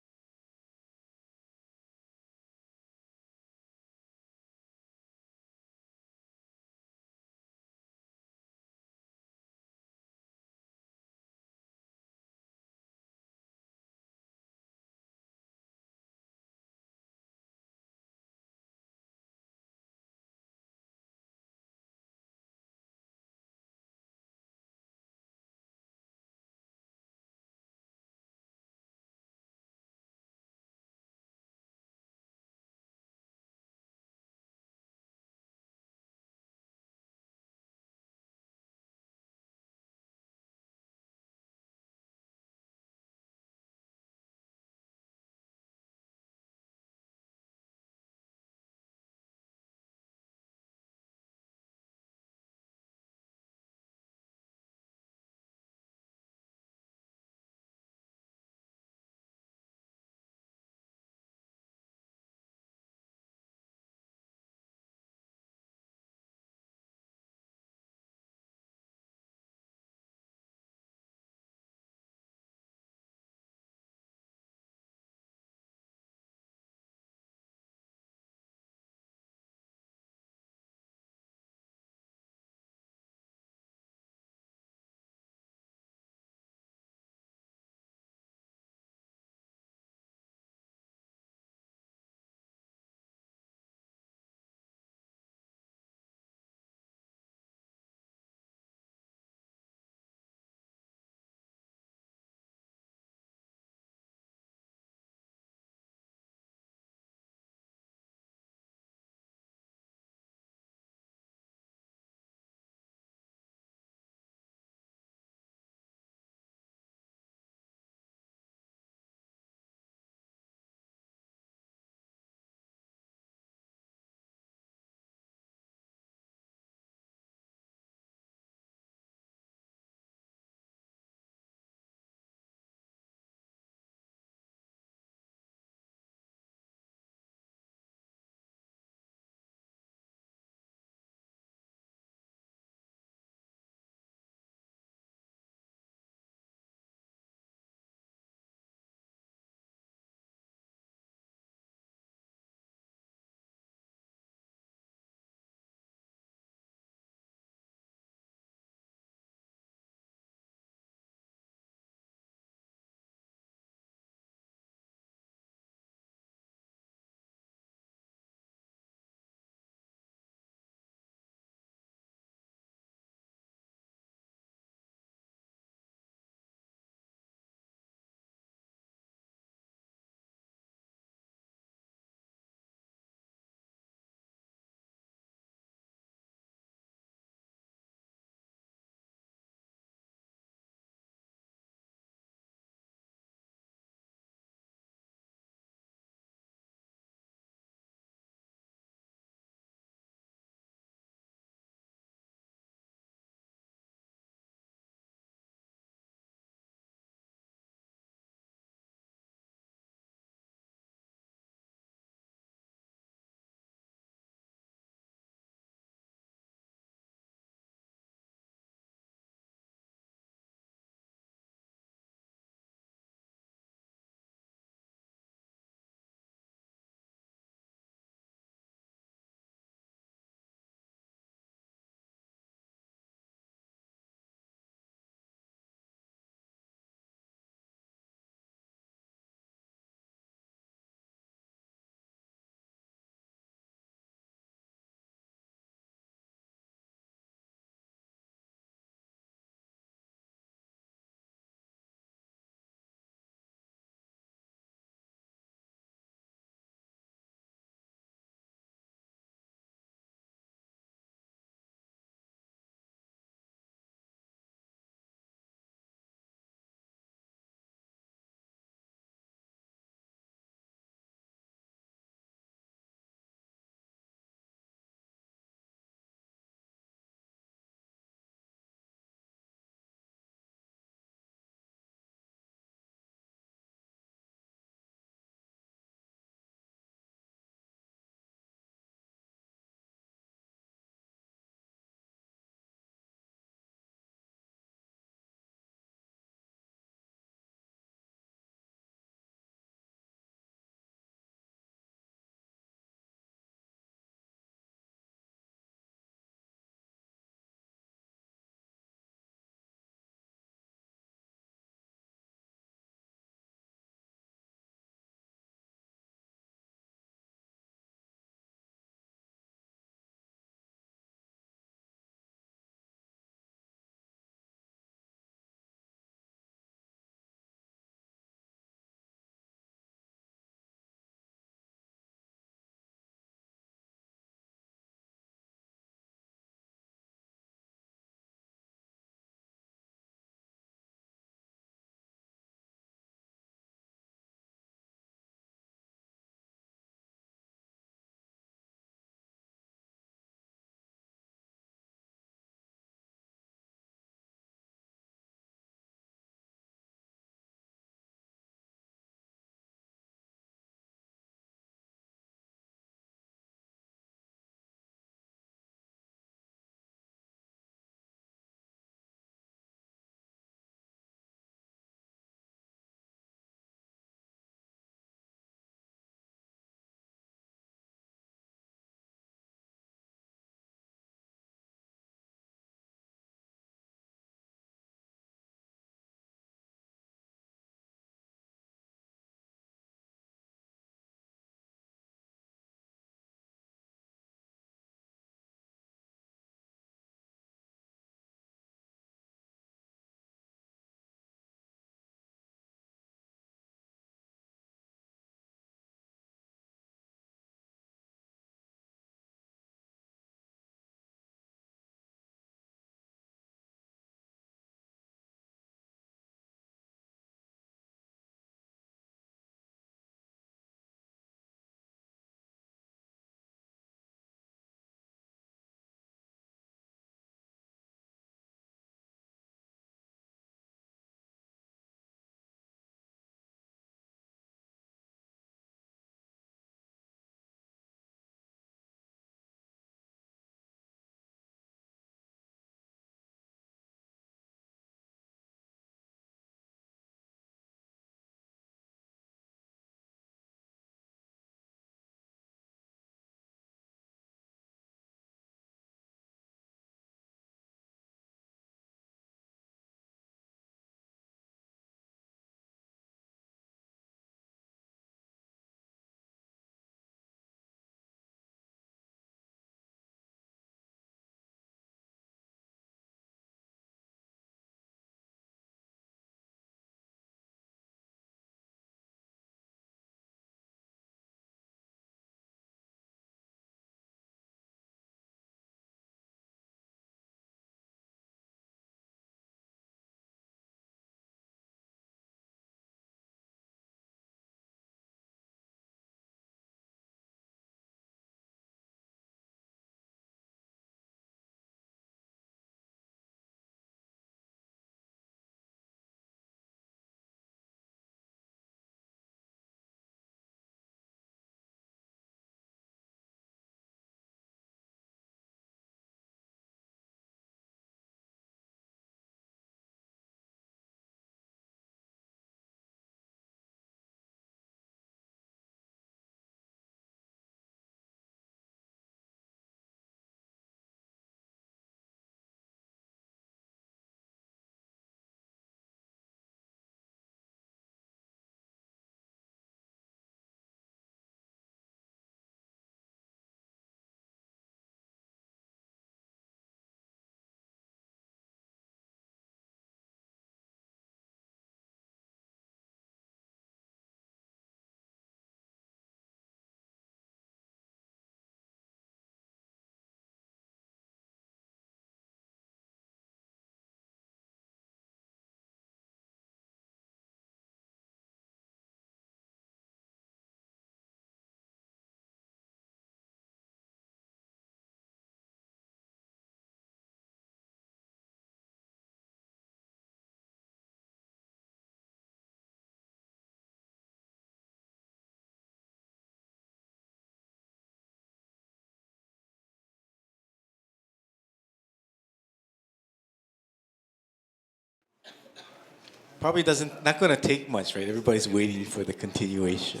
Probably not going to take much, right? Everybody's waiting for the continuation.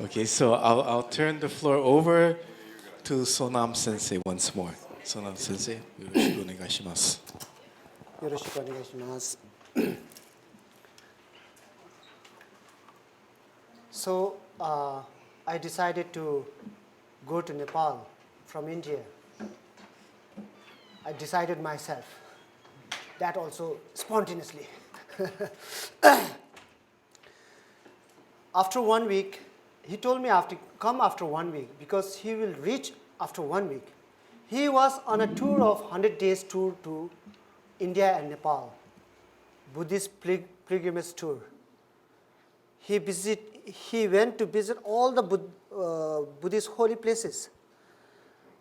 Okay, so I'll turn the floor over to Sonam Sensei once more. Sonam Sensei, よろしくお願いします。よろしくお願いします。So I decided to go to Nepal from India. I decided myself. That also spontaneously. After 1 week, he told me come after 1 week because he will reach after 1 week. He was on a tour of 100 days tour to India and Nepal, Buddhist pilgrimage tour. He went to visit all the Buddhist holy places.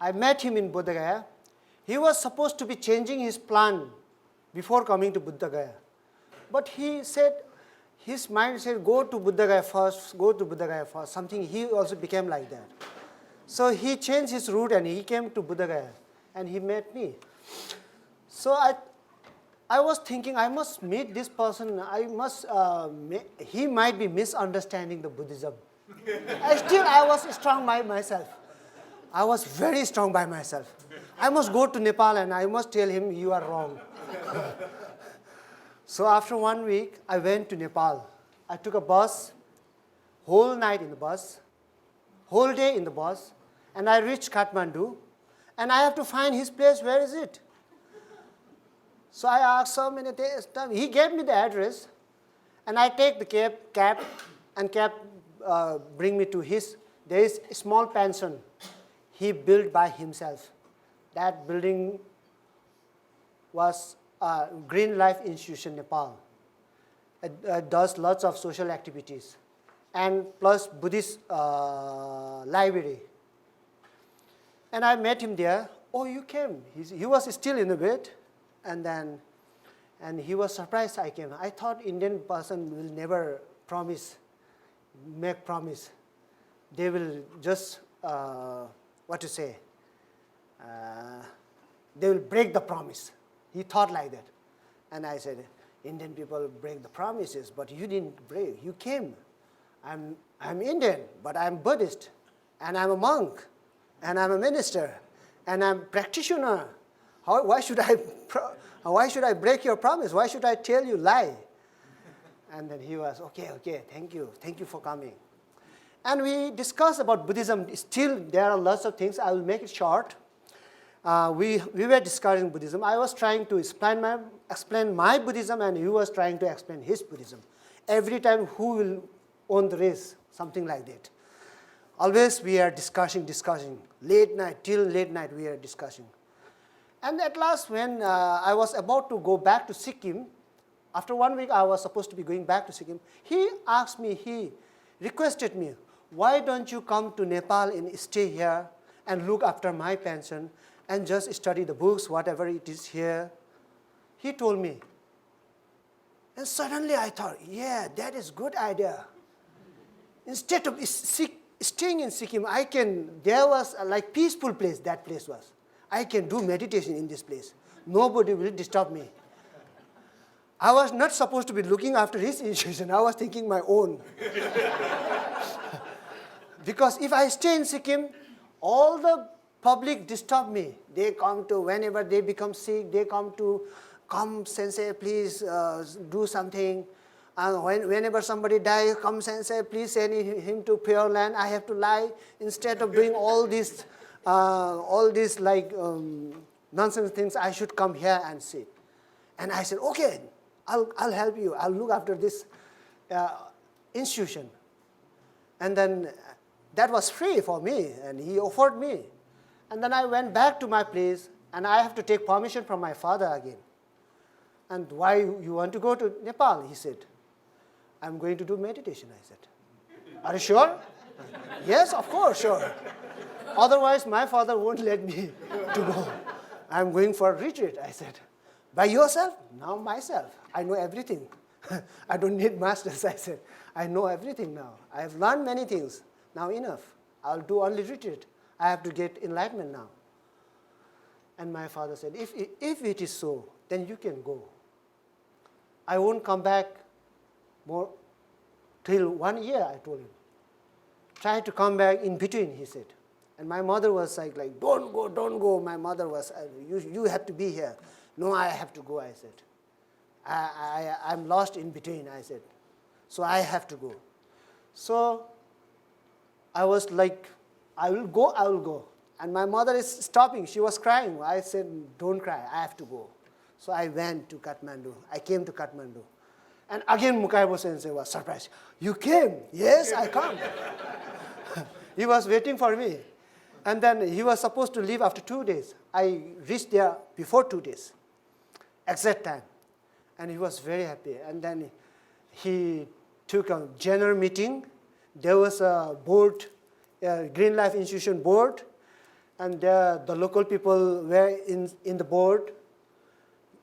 I met him in Bodh Gaya. He was supposed to be changing his plan before coming to Bodh Gaya. But he said, his mind said, go to Bodh Gaya first, go to Bodh Gaya first. Something, he also became like that. So he changed his route and he came to Bodh Gaya and he met me. So I was thinking, I must meet this person. He might be misunderstanding the Buddhism. I was strong by myself. I was very strong by myself. I must go to Nepal and I must tell him, you are wrong. So after 1 week, I went to Nepal. I took a bus, whole night in the bus, whole day in the bus, and I reached Kathmandu, and I have to find his place. Where is it? So I asked so many times. He gave me the address, and I take the cab, and cab bring me to his. There is a small pension he built by himself. That building was Green Life Institution, Nepal. It does lots of social activities, and plus Buddhist library. And I met him there. Oh, you came. He was still in the bed, and he was surprised I came. I thought Indian person will never make promise. They will just, they will break the promise. He thought like that. And I said, Indian people break the promises, but you didn't break. You came. I'm Indian, but I'm Buddhist, and I'm a monk, and I'm a minister, and I'm a practitioner. Why should I break your promise? Why should I tell you lie? And then he was, okay, thank you for coming. And we discussed about Buddhism. Still, there are lots of things. I will make it short. We were discussing Buddhism. I was trying to explain my Buddhism, and he was trying to explain his Buddhism. Every time, who will own the race? Something like that. Always we are discussing. Till late night we are discussing. And at last, when I was about to go back to Sikkim, after 1 week I was supposed to be going back to Sikkim, he requested me, why don't you come to Nepal and stay here and look after my pension and just study the books, whatever it is here. He told me. And suddenly I thought, yeah, that is good idea. Instead of staying in Sikkim, there was a peaceful place, that place was. I can do meditation in this place. Nobody will disturb me. I was not supposed to be looking after his institution. I was thinking my own. Because if I stay in Sikkim, all the public disturb me. They come to, whenever they become sick, they come sensei, please do something. And whenever somebody dies, come sensei, please send him to Pure Land. I have to lie instead of doing all these nonsense things. I should come here and sit. And I said, okay, I'll help you. I'll look after this institution. And then that was free for me, and he offered me. And then I went back to my place, and I have to take permission from my father again. And why you want to go to Nepal? He said. I'm going to do meditation, I said. Are you sure? Yes, of course, sure. Otherwise, my father won't let me to go. I'm going for a retreat, I said. By yourself? No, myself. I know everything. I don't need masters, I said. I know everything now. I have learned many things. Now enough. I'll do only retreat. I have to get enlightenment now. And my father said, if it is so, then you can go. I won't come back more till 1 year, I told him. Try to come back in between, he said. And my mother was like don't go, don't go. My mother was, you have to be here. No, I have to go, I said. I'm lost in between, I said. So I have to go. So I was like, I will go. And my mother is stopping. She was crying. I said, don't cry, I have to go. So I went to Kathmandu. I came to Kathmandu. And again, Mukaibo Sensei was surprised. You came? Yes, I come. He was waiting for me. And then he was supposed to leave after 2 days. I reached there before 2 days, exact time. And he was very happy. And then he took a general meeting. There was a board, Green Life Institution board, and the local people were in the board,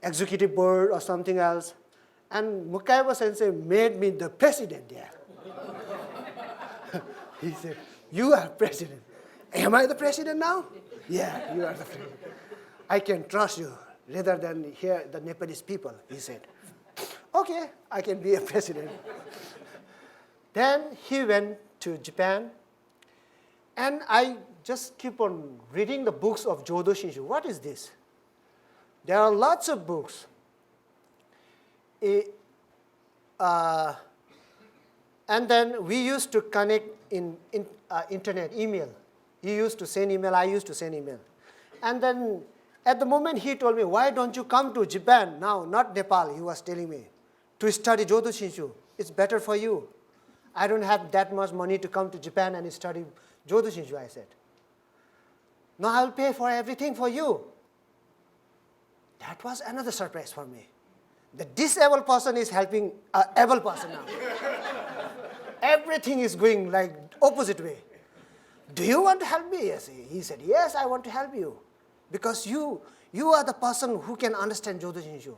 executive board or something else. And Mukaibo Sensei made me the president there. He said, you are president. Am I the president now? Yeah, you are the president. I can trust you rather than hear the Nepalese people, he said. Okay, I can be a president. Then he went to Japan, and I just keep on reading the books of Jodo Shinshu. What is this? There are lots of books. And then we used to connect in internet, email. He used to send email, I used to send email. And then at the moment he told me, why don't you come to Japan now, not Nepal, he was telling me, to study Jodo Shinshu. It's better for you. I don't have that much money to come to Japan and study Jodo Shinshu, I said. No, I will pay for everything for you. That was another surprise for me. The disabled person is helping an able person now. Everything is going like opposite way. Do you want to help me? Yes. He said, yes, I want to help you. Because you are the person who can understand Jodo Shinshu.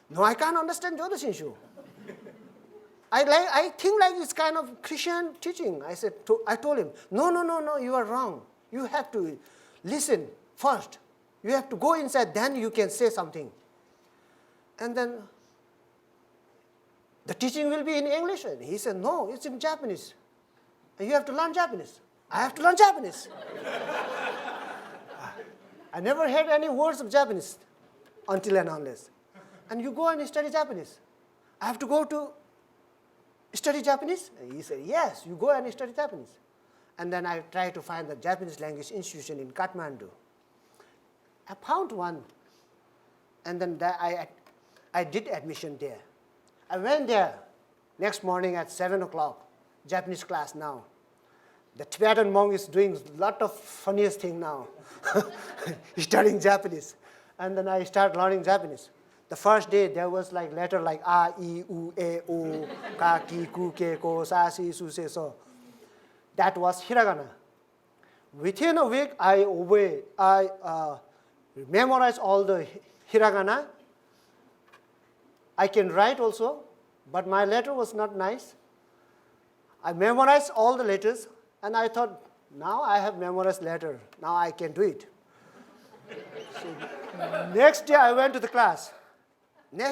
No, I can't understand Jodo Shinshu. I think like it's kind of Christian teaching. I told him, no, you are wrong. You have to listen first. You have to go inside, then you can say something. And then the teaching will be in English. And he said, no, it's in Japanese. And you have to learn Japanese. I have to learn Japanese. I never heard any words of Japanese until and unless. And you go and study Japanese. I have to go to study Japanese? And he said, yes, you go and study Japanese. And then I tried to find the Japanese language institution in Kathmandu. I found one. And then I did admission there. I went there next morning at 7 o'clock, Japanese class now. The Tibetan monk is doing a lot of funniest thing now, studying Japanese. And then I started learning Japanese. The first day, there was like letter like A, I, U, E, O, Ka, Ki, Ku, Ke, Ko, Sa, Si, Su, Se, So. That was hiragana. Within a week, I memorized all the hiragana. I can write also, but my letter was not nice. I memorized all the letters, and I thought, now I have memorized letter. Now I can do it. So next day, I went to the class. I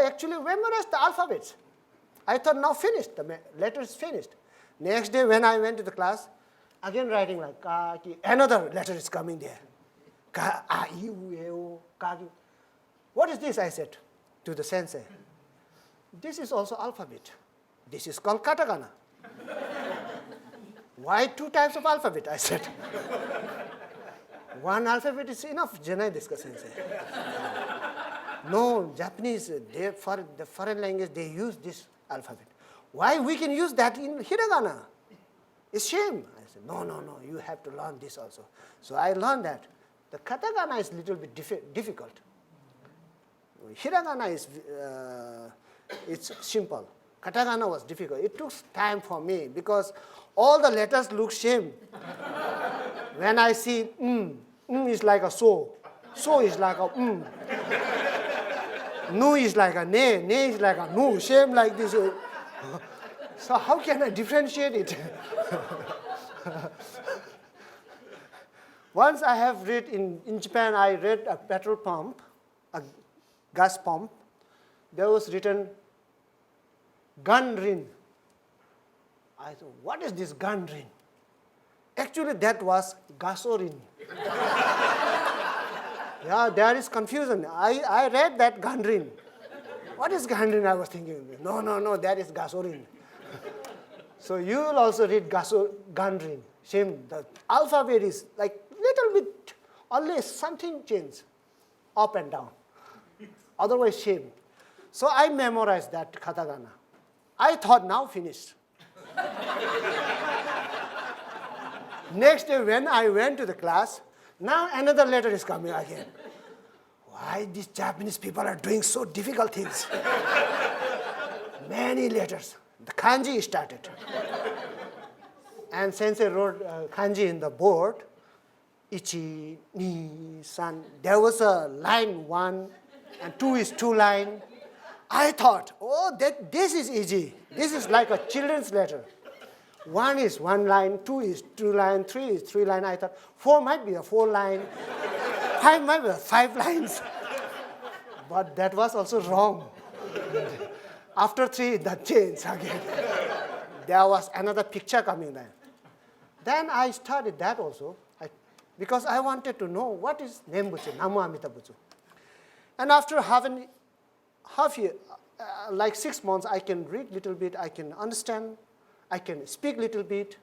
actually memorized the alphabets. I thought, now finished. The letter is finished. Next day, when I went to the class, again writing like ka, ki, another letter is coming there. Ka, a, I, U, E, O, ka, ki. What is this? I said to the sensei. This is also alphabet. This is called katakana. Why 2 types of alphabet? I said. One alphabet is enough, Janai desu sensei. No, Japanese, for the foreign language, they use this alphabet. Why we can use that in hiragana? It's shame. I said, no, you have to learn this also. So I learned that. The katakana is a little bit difficult. Hiragana is it's simple. Katakana was difficult. It took time for me because all the letters look same. When I see is like a so is like a nu is like a ne is like a nu, same like this. So how can I differentiate it? Once I have read in Japan, I read a petrol pump, a gas pump. there was written Gunrin. I thought, what is this Gunrin? Actually, that was gasoline. Yeah, there is confusion. I read that Gunrin. What is Gunrin? I was thinking, no, that is gasoline. So you will also read Gunrin. Same, the alphabet is like little bit, only something changed, up and down. Otherwise, same. So I memorized that katakana. I thought now finished. Next day when I went to the class, now another letter is coming again. Why these Japanese people are doing so difficult things? Many letters. The kanji started. And sensei wrote kanji in the board. Ichi, ni, san. There was a line 1 and 2 is 2 line. I thought, this is easy. This is like a children's letter. 1 is 1 line, 2 is 2 line, 3 is 3 line. I thought 4 might be a 4 line, 5 might be 5 lines. But that was also wrong. After 3, that changed again. There was another picture coming there. Then I studied that also, because I wanted to know what is Nembutsu, Namu Amida Butsu. And after half year, like 6 months, I can read little bit, I can understand, I can speak little bit.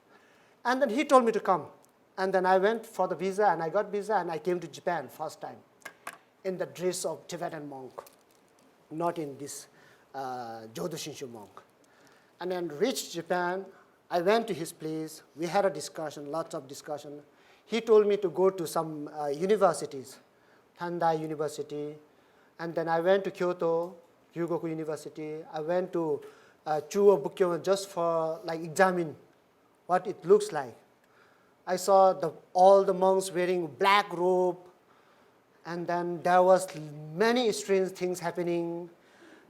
And then he told me to come. And then I went for the visa, and I got visa, and I came to Japan first time in the dress of Tibetan monk, not in this Jodo Shinshu monk. And then reached Japan, I went to his place, we had a discussion, lots of discussion. He told me to go to some universities, Tandai University, and then I went to Kyoto, Ryugoku University. I went to Chuo Bukkyo just for like examine what it looks like. I saw all the monks wearing black robe, and then there was many strange things happening.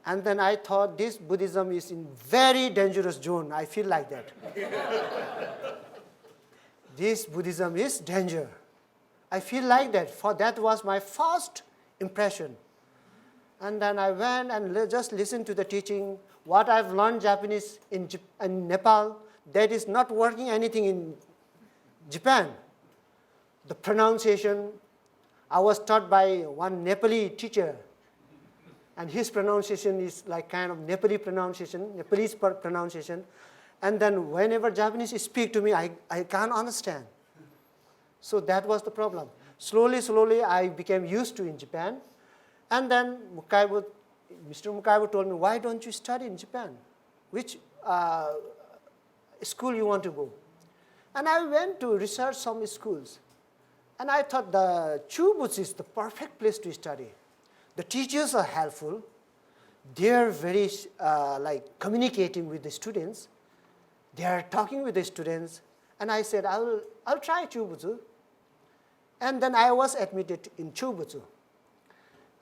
And then I thought this Buddhism is in very dangerous zone. I feel like that. This Buddhism is danger. I feel like that. For that was my first impression. And then I went and just listened to the teaching. What I've learned Japanese in Nepal, that is not working anything in Japan. The pronunciation, I was taught by one Nepali teacher. And his pronunciation is like kind of Nepali pronunciation, Nepalese pronunciation. And then whenever Japanese speak to me, I can't understand. So that was the problem. Slowly, I became used to in Japan. And then Mr. Mukaibu told me, why don't you study in Japan? Which school you want to go? And I went to research some schools. And I thought the Chubutsu is the perfect place to study. The teachers are helpful. They are very like communicating with the students. They are talking with the students. And I said, I'll try Chubutsu. And then I was admitted in Chubutsu.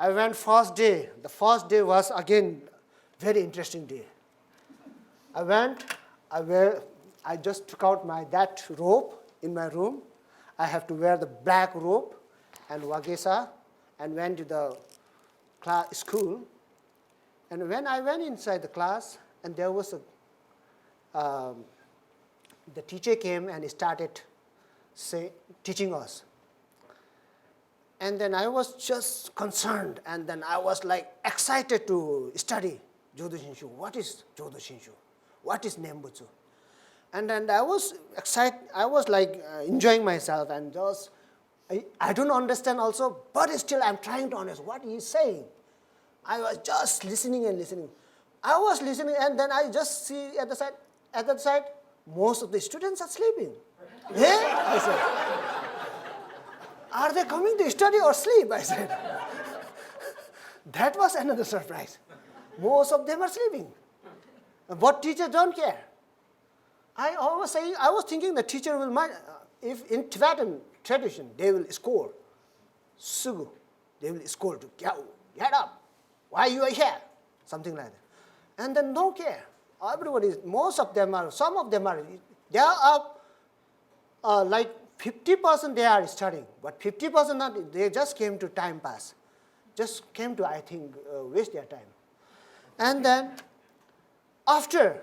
I went first day. The first day was again very interesting day. I went, I just took out that robe in my room. I have to wear the black robe and wagesa, and went to the school. And when I went inside the class, and there was the teacher came and started teaching us. And then I was just concerned, and then I was like excited to study Jodo Shinshu. What is Jodo Shinshu? What is Nembutsu? And then I was excited, I was like enjoying myself, and just, I don't understand also, but still I'm trying to understand what he's saying. I was just listening and listening. I was listening, and then I just see at the side, most of the students are sleeping. Yeah, I said. Are they coming to study or sleep? I said. That was another surprise. Most of them are sleeping. But teachers don't care. I was thinking the teacher will mind, if in Tibetan tradition, they will scold. Sugu. They will scold to get up. Why you are here? Something like that. And then don't care. Everybody, most of them are, some of them are, they are up, like 50% they are studying, but 50% not, they just came to time pass. Just came to, I think, waste their time. And then after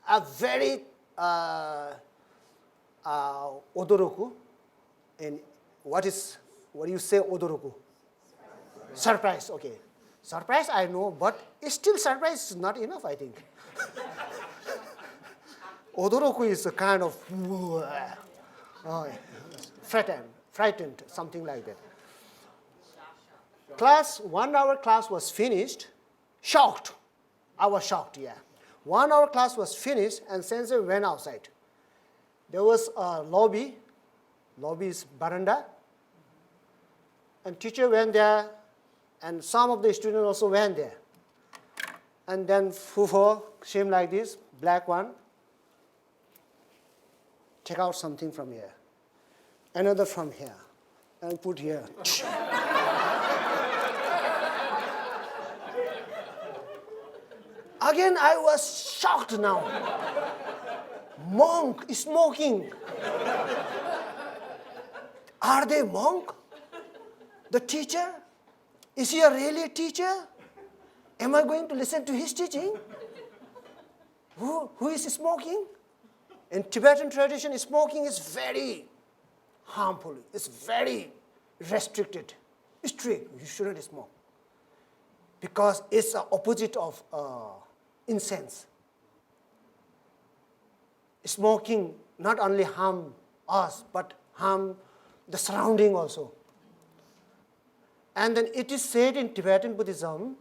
a very odoroku, and what do you say odoroku? Surprise, okay. Surprise I know, but still surprise is not enough, I think. Odoroku is a kind of frightened, something like that. 1 hour class was finished, shocked. I was shocked, yeah. 1 hour class was finished and sensei went outside. There was a lobby is veranda, and teacher went there, and some of the students also went there. And then Fufo came like this, black one, take out something from here, another from here, and put here. Again, I was shocked now. Monk smoking. Are they monk? The teacher? Is he really a teacher? Am I going to listen to his teaching? Who is smoking? In Tibetan tradition, smoking is very harmful. It's very restricted, strict. You shouldn't smoke. Because it's the opposite of incense. Smoking not only harm us, but harm the surrounding also. And then it is said in Tibetan Buddhism,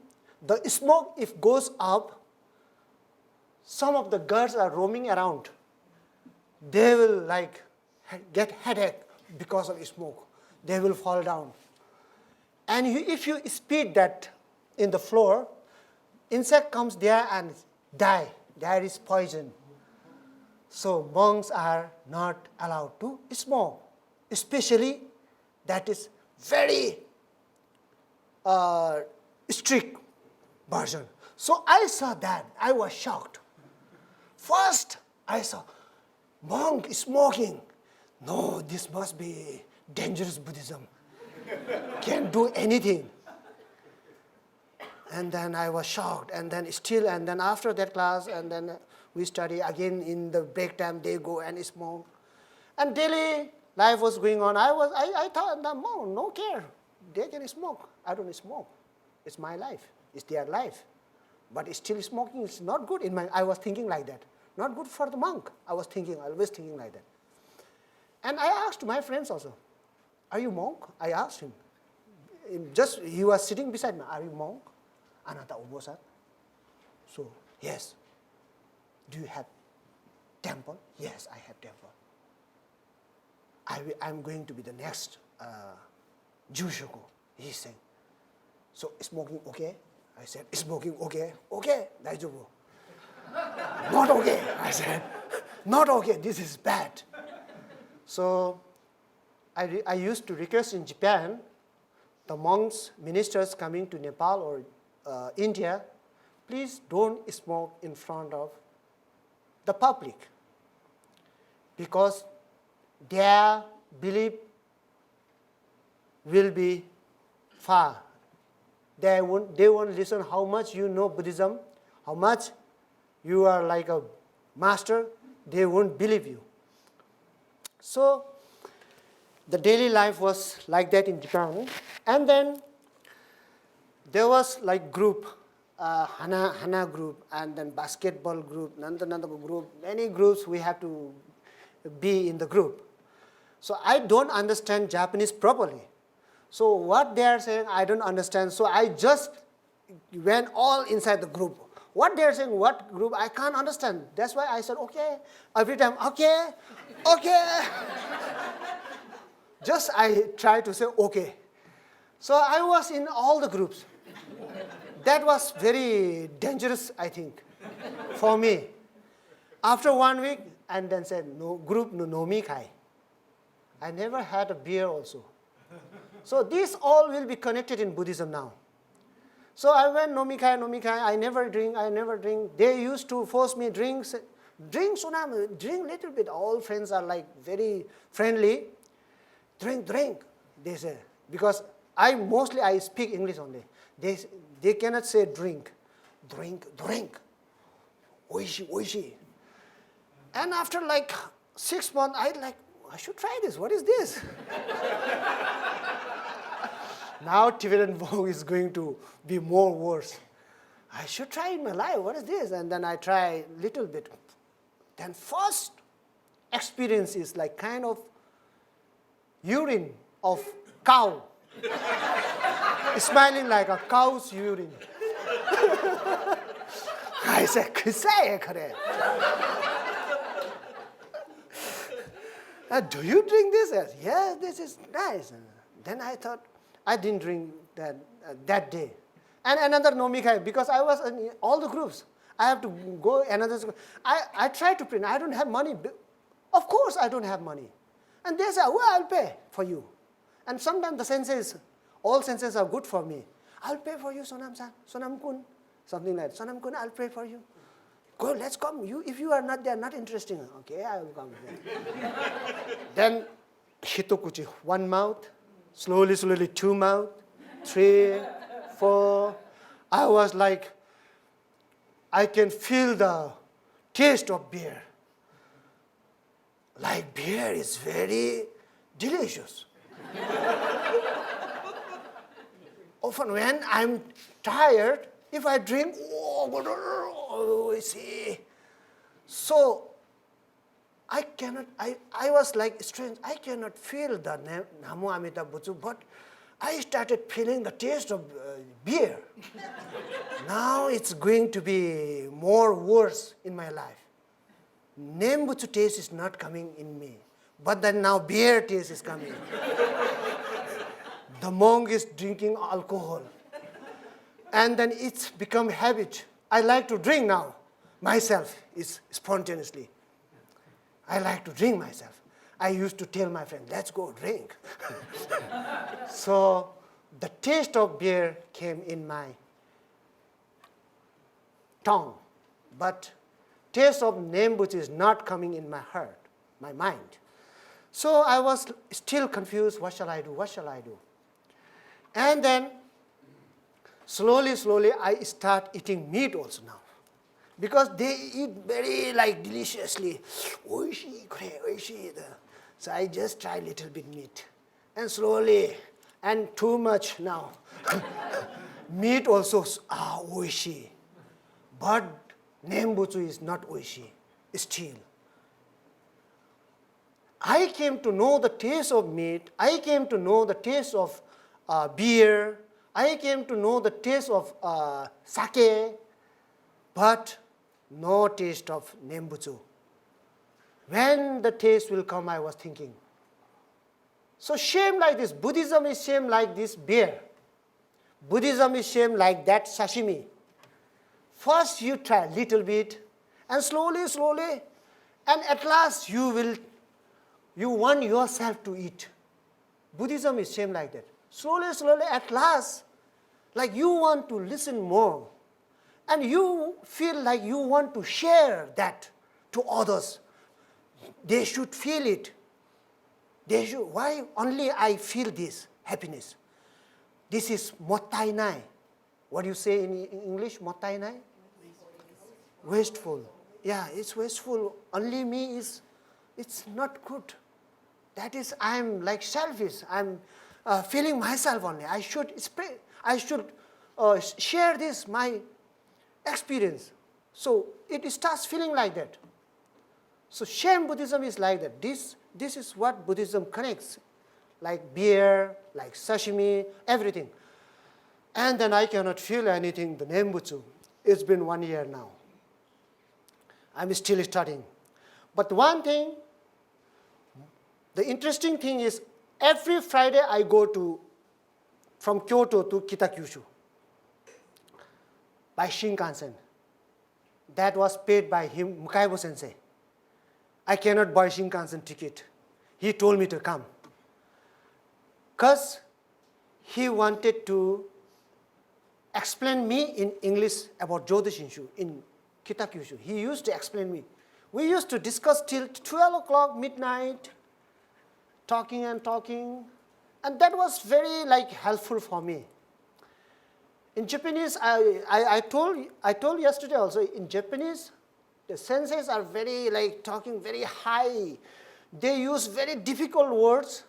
the smoke, if goes up, some of the girls are roaming around. They will get headache because of smoke. They will fall down. And if you spit that in the floor, insect comes there and die. There is poison. So monks are not allowed to smoke. Especially that is very strict version. So I saw that. I was shocked. First, I saw monk smoking. No, this must be dangerous Buddhism. Can't do anything. And then I was shocked. And then after that class, and then we study again in the break time. They go and smoke. And daily life was going on. I thought, no care. They can smoke. I don't smoke. It's my life. It's their life. But still smoking is not good. I was thinking like that. Not good for the monk. I was always thinking like that. And I asked my friends also, are you monk? I asked him. He was sitting beside me. Are you monk? Anata Ubosat. So, yes. Do you have temple? Yes, I have temple. I'm going to be the next Jushoku, he's saying. So, smoking okay? I said, smoking okay? Okay, daijoubu. Not okay, I said. Not okay, this is bad. So, I used to request in Japan, the monks, ministers coming to Nepal or India, please don't smoke in front of the public, because their belief will be far. They won't listen how much you know Buddhism, how much you are like a master. They won't believe you. So the daily life was like that in Japan. And then there was like group, Hana group, and then basketball group, Nanda group, many groups we have to be in the group. So I don't understand Japanese properly. So what they are saying, I don't understand. So I just went all inside the group. What they are saying, what group, I can't understand. That's why I said, okay. Every time, okay. Just I try to say, okay. So I was in all the groups. That was very dangerous, I think, for me. After 1 week, and then said, no group, no nomikai. I never had a beer also. So these all will be connected in Buddhism now. So I went nomikai, I never drink. They used to force me drink sunam, drink little bit. All friends are like very friendly. Drink, they say. Because I speak English only. They cannot say drink, drink, drink. Oishi, oishi. And after like 6 months, I should try this. What is this? Now Tibetan Vogue is going to be more worse. I should try in my life. What is this? And then I try little bit. Then first experience is like kind of urine of cow. Smelling like a cow's urine. I said, do you drink this? Yes, this is nice. Then I thought, I didn't drink that day. And another nomikai, because I was in all the groups. I have to go another school. I tried to print. I don't have money. Of course I don't have money. And they say, well, I'll pay for you. And sometimes the senseis, all senseis are good for me. I'll pay for you, Sonam-san, Sonam-kun. Something like, Sonam-kun, I'll pay for you. Go, let's come. If you are not there, not interesting. Okay, I will come. Then, hitokuchi, one mouth, slowly, slowly, 2 mouth, 3, 4. I was like, I can feel the taste of beer. Like beer is very delicious. Often when I'm tired, if I drink, I see. So I was like strange. I cannot feel the Namo Amita Butsu, but I started feeling the taste of beer. Now it's going to be more worse in my life. Nembutsu taste is not coming in me, but then now beer taste is coming. The monk is drinking alcohol. And then it's become habit. I like to drink now, myself, is spontaneously. I like to drink myself. I used to tell my friend, let's go drink. So the taste of beer came in my tongue, but taste of Nembutsu is not coming in my heart, my mind. So I was still confused, what shall I do, what shall I do? And then slowly, slowly, I start eating meat also now. Because they eat very deliciously. Oishi, oishi. So I just try little bit meat. And slowly, and too much now. Meat also, oishi. But Nembutsu is not oishi, still. I came to know the taste of meat. I came to know the taste of beer. I came to know the taste of sake, but no taste of Nembutsu. When the taste will come, I was thinking. So shame like this. Buddhism is shame like this beer. Buddhism is shame like that sashimi. First you try a little bit, and slowly, slowly, and at last you want yourself to eat. Buddhism is shame like that. Slowly, slowly, at last, like you want to listen more. And you feel like you want to share that to others. They should feel it. They should, why only I feel this happiness? This is mottainai. What do you say in English, mottainai? Wasteful. Yeah, it's wasteful. Only me is, it's not good. That is, I'm like selfish. I'm feeling myself only. I should share this, my experience. So it starts feeling like that. So shame Buddhism is like that. This is what Buddhism connects, like beer, like sashimi, everything. And then I cannot feel anything, the Nembutsu. It's been 1 year now. I'm still studying. But one thing, the interesting thing is, every Friday I go from Kyoto to Kitakyushu by Shinkansen. That was paid by him, Mukaibo Sensei. I cannot buy Shinkansen ticket. He told me to come. Because he wanted to explain me in English about Jodo Shinshu in Kitakyushu. He used to explain me. We used to discuss till 12 o'clock, midnight, talking and talking. And that was very helpful for me. In Japanese, I told yesterday also, in Japanese, the senseis are very like talking very high. They use very difficult words,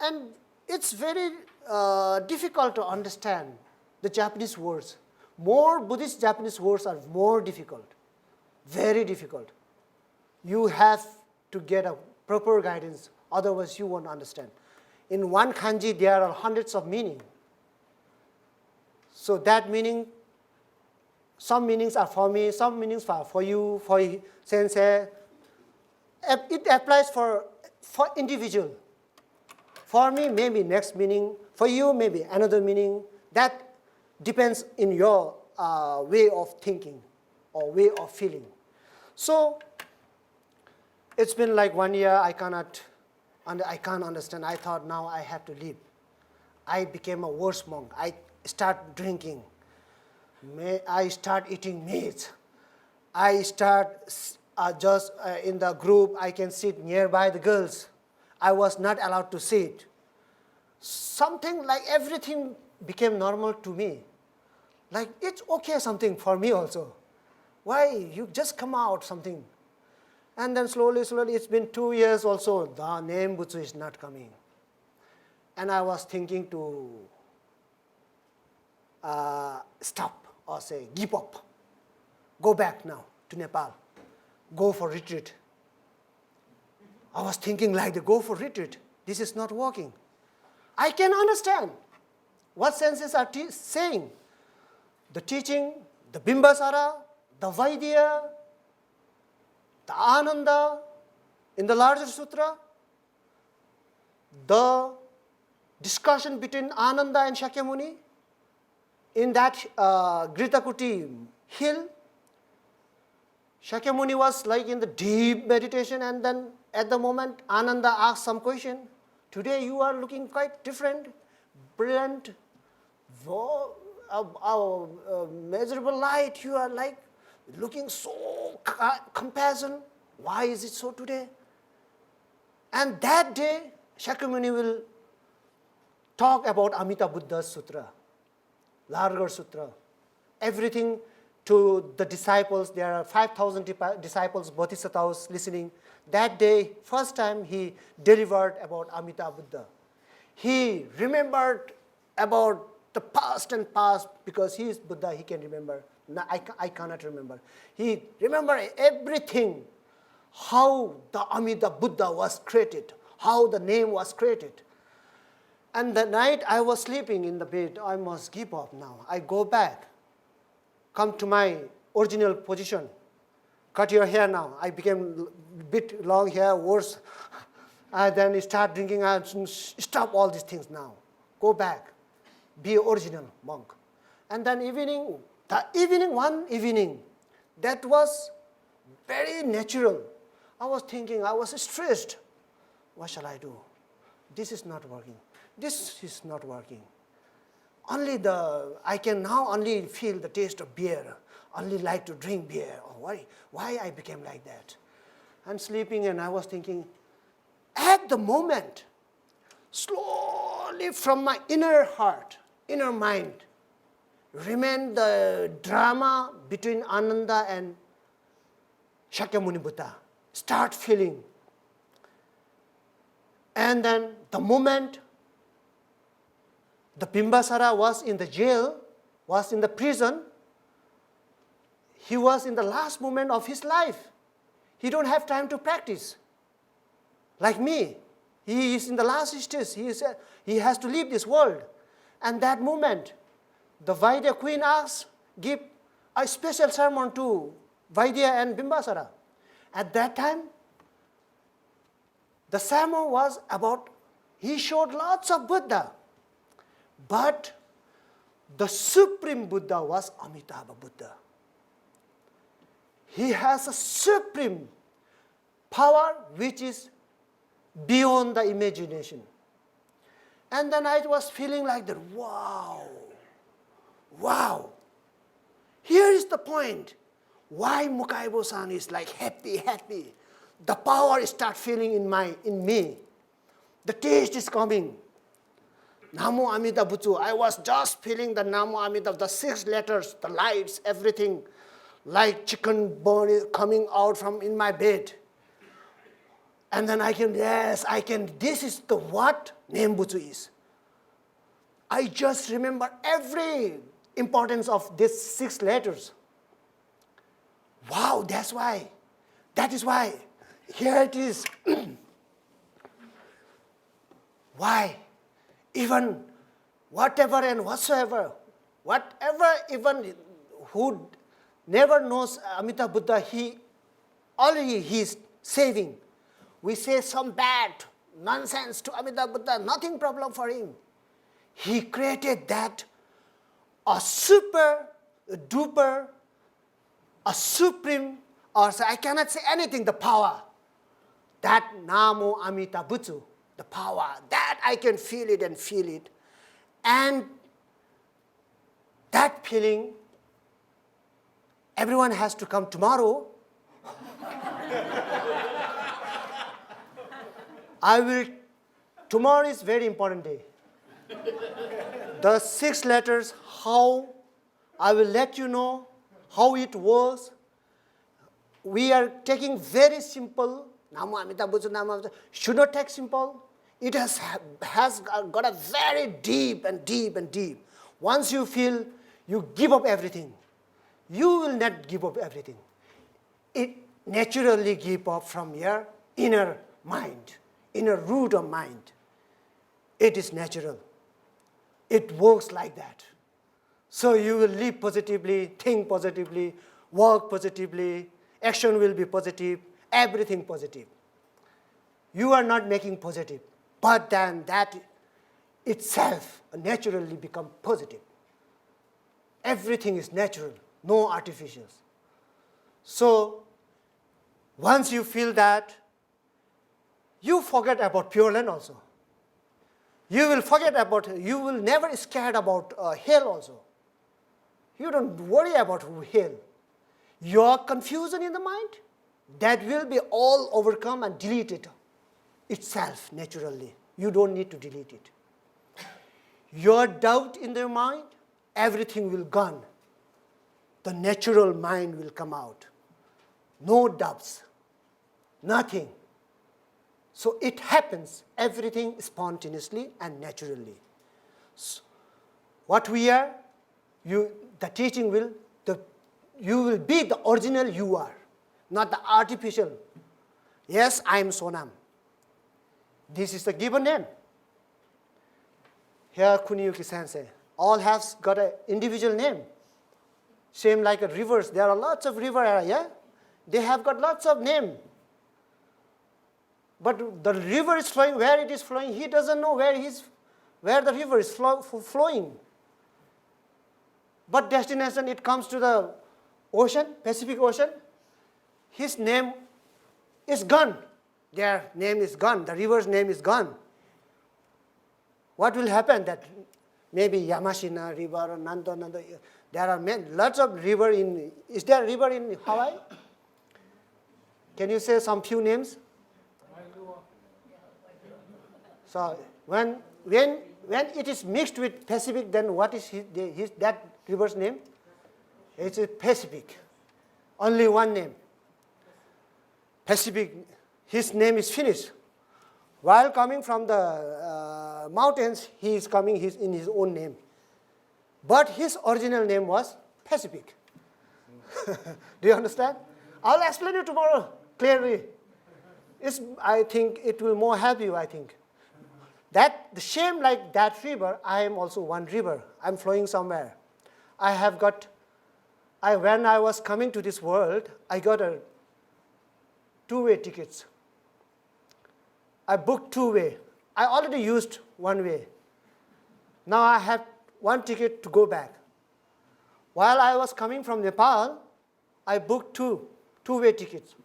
and it's very difficult to understand the Japanese words. More Buddhist Japanese words are more difficult, very difficult. You have to get a proper guidance, otherwise you won't understand. In one kanji, there are hundreds of meanings. So that meaning, some meanings are for me, some meanings are for you, for sensei. It applies for individual. For me, maybe next meaning. For you, maybe another meaning. That depends in your way of thinking or way of feeling. So it's been like 1 year, I can't understand. I thought now I have to leave. I became a worse monk. I start drinking. I start eating meat. I start just in the group, I can sit nearby the girls. I was not allowed to sit. Something like everything became normal to me. Like it's okay something for me also. Why you just come out something? And then slowly, it's been 2 years also, the name Butsu is not coming. And I was thinking to stop or say, give up. Go back now to Nepal. Go for retreat. I was thinking like the go for retreat. This is not working. I can understand what senses are saying. The teaching, the Bimbasara, the Vaidya, the Ananda in the larger sutra, the discussion between Ananda and Shakyamuni in that Gritakuti hill. Shakyamuni was like in the deep meditation, and then at the moment Ananda asked some question. Today you are looking quite different, brilliant, measurable light. You are like looking so compassion. Why is it so today? And that day, Shakyamuni will talk about Amita Buddha's sutra, larger sutra. Everything to the disciples. There are 5,000 disciples, bodhisattvas listening. That day, first time he delivered about Amita Buddha. He remembered about the past and past, because he is Buddha, he can remember. I cannot remember. He remembered everything, how the Amida Buddha was created, how the name was created. And the night I was sleeping in the bed, I must give up now. I go back, come to my original position. Cut your hair now. I became a bit long hair, worse. I then start drinking. I stop all these things now. Go back. Be original monk. And then one evening, that was very natural. I was thinking, I was stressed. What shall I do? This is not working. This is not working. I can now only feel the taste of beer. Only like to drink beer. Oh, why I became like that? And sleeping, and I was thinking, at the moment, slowly from my inner heart, inner mind, remained the drama between Ananda and Shakyamuni Buddha. Start feeling. And then the moment the Bimbasara was in the jail, was in the prison, he was in the last moment of his life. He don't have time to practice. Like me, he is in the last stage. He has to leave this world. And that moment, the Vaidya queen asks, give a special sermon to Vaidya and Bimbasara. At that time, the sermon was about, he showed lots of Buddha. But the supreme Buddha was Amitabha Buddha. He has a supreme power which is beyond the imagination. And then I was feeling like that, wow. Here is the point. Why Mukaibo-san is like happy. The power start feeling in me. The taste is coming. Namo Amida Butsu. I was just feeling the Namo Amida, the 6 letters, the lights, everything, like chicken bone coming out from in my bed. And then I can, this is the what name Butsu is. I just remember every importance of these 6 letters. Wow, that's why. That is why. Here it is. Why? Even whatever and whatsoever, whatever even who never knows Amitabha Buddha, he is saving. We say some bad nonsense to Amitabha Buddha, nothing problem for him. He created that a super duper, a supreme, or I cannot say anything, the power. That Namo Amita Butsu, the power, that I can feel it and feel it. And that feeling, everyone has to come tomorrow. Tomorrow is very important day. The 6 letters, how, I will let you know how it was. We are taking very simple, Namo Amita Butsu, Namo Amita, should not take simple. It has got a very deep and deep and deep. Once you feel you give up everything, you will not give up everything. It naturally give up from your inner mind, inner root of mind. It is natural. It works like that. So you will live positively, think positively, work positively, action will be positive, everything positive. You are not making positive, but then that itself naturally become positive. Everything is natural, no artificials. So once you feel that, you forget about Pure Land also. You will never scared about hell also. You don't worry about hell. Your confusion in the mind, that will be all overcome and deleted itself naturally. You don't need to delete it. Your doubt in the mind, everything will gone. The natural mind will come out. No doubts, nothing. So it happens, everything spontaneously and naturally. So what we are, the teaching will, you will be the original you are, not the artificial. Yes, I am Sonam. This is the given name. Here Kuniyuki Sensei, all have got an individual name. Same like a rivers, there are lots of rivers, yeah? They have got lots of name. But the river is flowing, where it is flowing, he doesn't know where the river is flowing. But destination, it comes to the ocean, Pacific Ocean. His name is gone. Their name is gone. The river's name is gone. What will happen? That maybe Yamashina River or Nando. There are lots of river in. Is there a river in Hawaii? Can you say some few names? So when it is mixed with Pacific, then what is that river's name? It's a Pacific. Only one name. Pacific. His name is finished. While coming from the mountains, he is coming in his own name. But his original name was Pacific. Do you understand? I'll explain it tomorrow clearly. I think it will more help you, I think. That the same like that river, I am also one river. I'm flowing somewhere. When I was coming to this world, I got a 2-way tickets. I booked 2-way. I already used 1-way. Now I have 1 ticket to go back. While I was coming from Nepal, I booked 2-way tickets.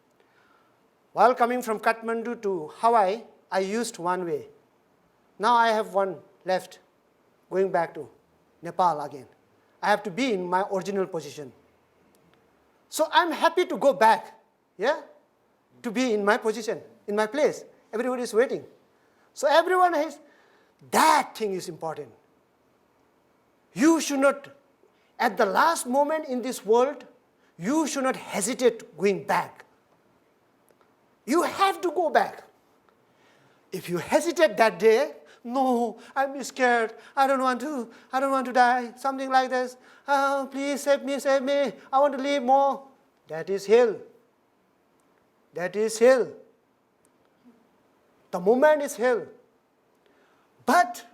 While coming from Kathmandu to Hawaii, I used 1-way. Now I have 1 left, going back to Nepal again. I have to be in my original position. So I'm happy to go back, yeah, to be in my position, in my place. Everybody is waiting. So everyone has, That thing is important. You should not, at the last moment in this world, you should not hesitate going back. You have to go back. If you hesitate that day, no, I'm scared, I don't want to die, something like this. Oh, please save me, I want to live more. That is hell. That is hell. The moment is hell. But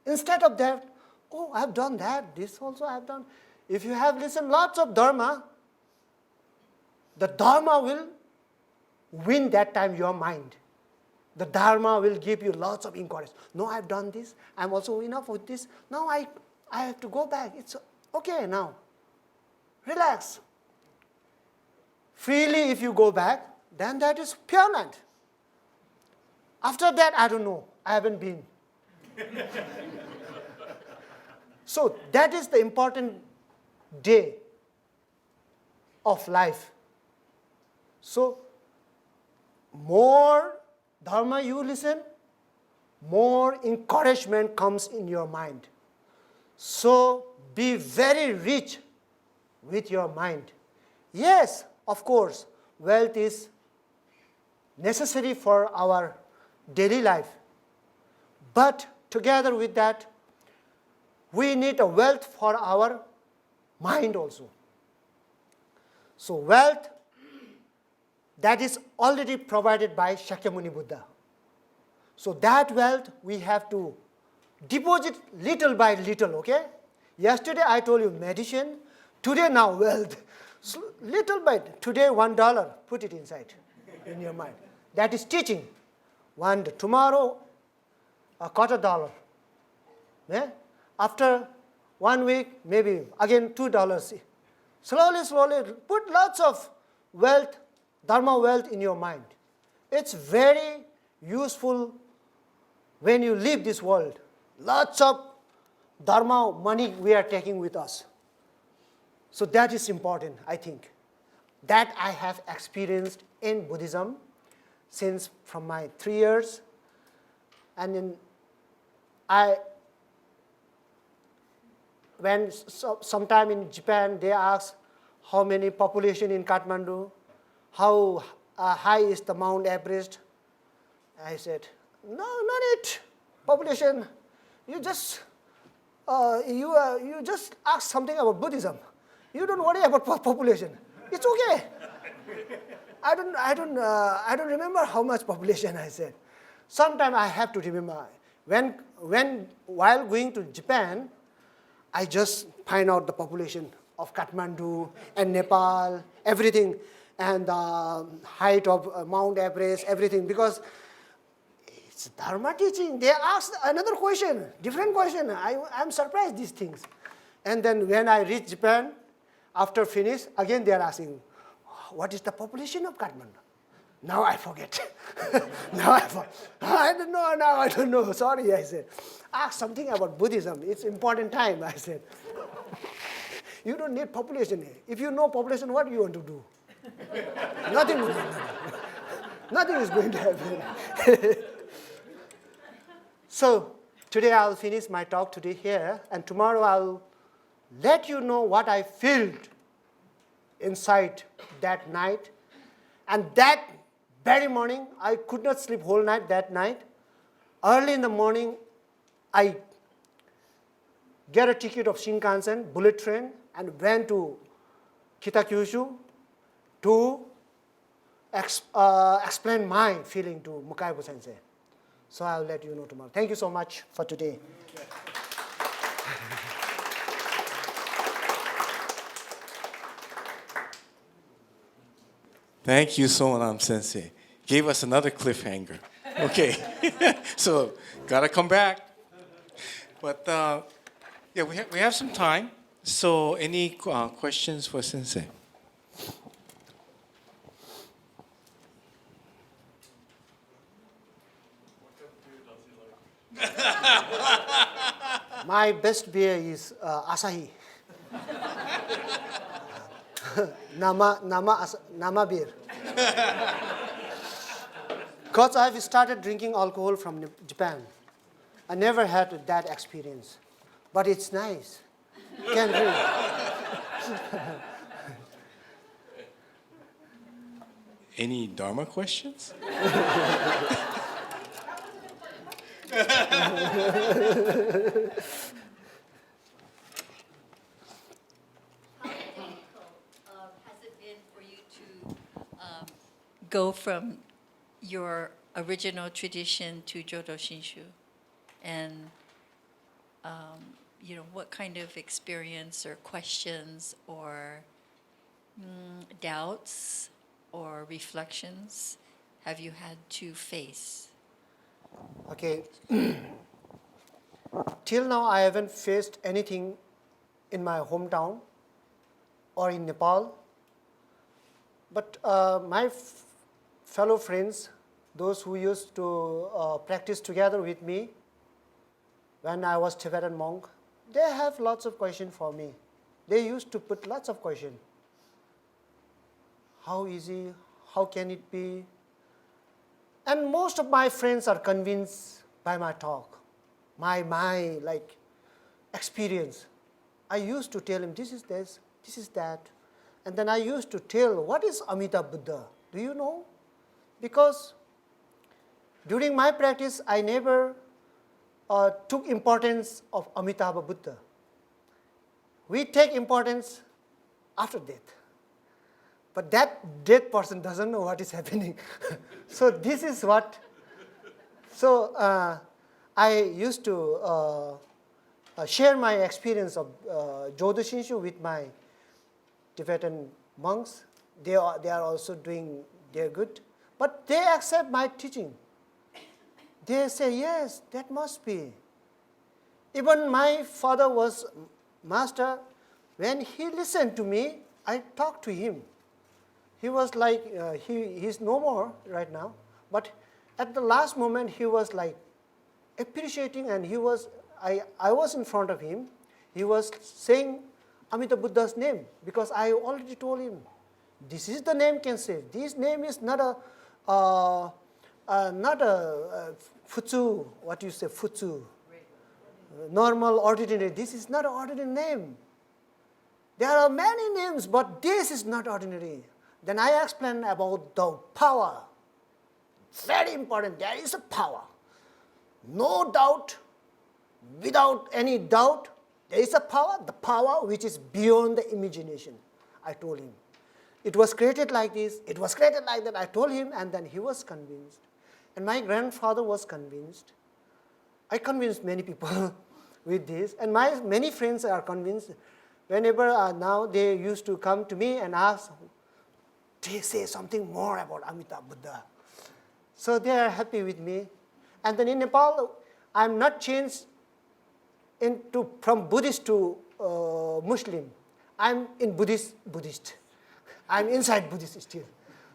instead of that, oh, I've done that, this also I've done. If you have listened lots of Dharma, the Dharma will win that time your mind. The Dharma will give you lots of encouragement. No, I've done this. I'm also enough with this. Now I have to go back. It's okay now. Relax. Freely if you go back, then that is pure land. After that, I don't know. I haven't been. So that is the important day of life. So more Dharma you listen, more encouragement comes in your mind. So be very rich with your mind. Yes, of course, wealth is necessary for our daily life. But together with that, we need a wealth for our mind also. So wealth that is already provided by Shakyamuni Buddha. So that wealth we have to deposit little by little, okay? Yesterday I told you medicine, today now wealth. So little by today $1, put it inside in your mind. That is teaching. Tomorrow $0.25. Yeah? After 1 week, maybe again $2. Slowly, put lots of wealth, Dharma wealth in your mind. It's very useful when you leave this world. Lots of Dharma money we are taking with us. So that is important, I think. That I have experienced in Buddhism since from my 3 years. And then when sometime in Japan they ask how many population in Kathmandu, how high is the Mount Everest, I said, no, not it. Population, you just ask something about Buddhism. You don't worry about population. It's okay. I don't remember how much population I said. Sometime I have to remember. While going to Japan, I just find out the population of Kathmandu and Nepal, everything, and the height of Mount Everest, everything, because it's Dharma teaching. They ask another question, different question. I'm surprised these things. And then when I reach Japan, after finish, again they are asking, what is the population of Kathmandu? Now I forget. I don't know, now I don't know. Sorry, I said. Ask something about Buddhism. It's important time, I said. You don't need population. If you know population, what do you want to do? Nothing. Nothing is going to happen. So today I'll finish my talk today here, and tomorrow I'll let you know what I felt inside that night. And that very morning, I could not sleep whole night that night. Early in the morning, I get a ticket of Shinkansen, bullet train, and went to Kitakyushu to explain my feeling to Mukaibu Sensei. So I'll let you know tomorrow. Thank you so much for today. Thank you, Sonam Sensei. Gave us another cliffhanger. Okay, so gotta come back. But yeah, we have some time. So any questions for Sensei? My best beer is Asahi. Nama beer. Because I've started drinking alcohol from Japan. I never had that experience, but it's nice. Can read. Any Dharma questions? Has it been for you to go from your original tradition to Jodo Shinshu? And, what kind of experience or questions or doubts or reflections have you had to face? Okay. Till now, I haven't faced anything in my hometown or in Nepal. But my fellow friends, those who used to practice together with me when I was Tibetan monk, they have lots of questions for me. They used to put lots of questions. How easy? How can it be? And most of my friends are convinced by my talk, my like experience. I used to tell him, this is this is that. And then I used to tell, what is Amitabha Buddha? Do you know? Because during my practice, I never took importance of Amitabha Buddha. We take importance after death. But that dead person doesn't know what is happening. So this is what. So I used to share my experience of Jodo Shinshu with my Tibetan monks. They are also doing their good. But they accept my teaching. They say, yes, that must be. Even my father was master. When he listened to me, I talked to him. He was like, he's no more right now. But at the last moment, he was like appreciating, and I was in front of him. He was saying Amitabha Buddha's name, because I already told him, this is the name can save. This name is not a futsu, what you say, futsu, normal, ordinary. This is not an ordinary name. There are many names, but this is not ordinary. Then I explained about the power. Very important, there is a power. No doubt, without any doubt, there is a power, the power which is beyond the imagination. I told him. It was created like this, it was created like that. I told him, and then he was convinced. And my grandfather was convinced. I convinced many people with this, and my many friends are convinced. Whenever now they used to come to me and ask, they say something more about Amitabha Buddha. So they are happy with me. And then in Nepal, I'm not changed from Buddhist to Muslim. I'm in Buddhist. I'm inside Buddhist still.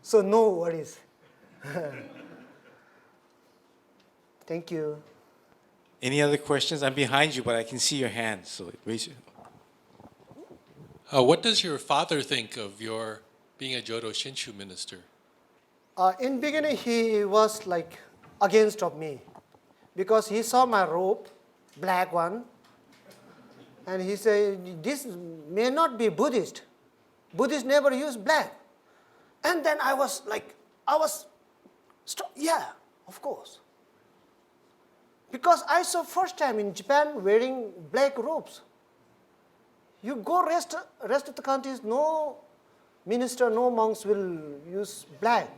So no worries. Thank you. Any other questions? I'm behind you, but I can see your hand, so raise your. What does your father think of your being a Jodo Shinshu minister? In beginning, he was like against of me, because he saw my robe, black one, and he said, this may not be Buddhist. Buddhists never use black. And then I was, yeah, of course. Because I saw first time in Japan wearing black robes. You go rest of the countries, no minister, no monks will use black.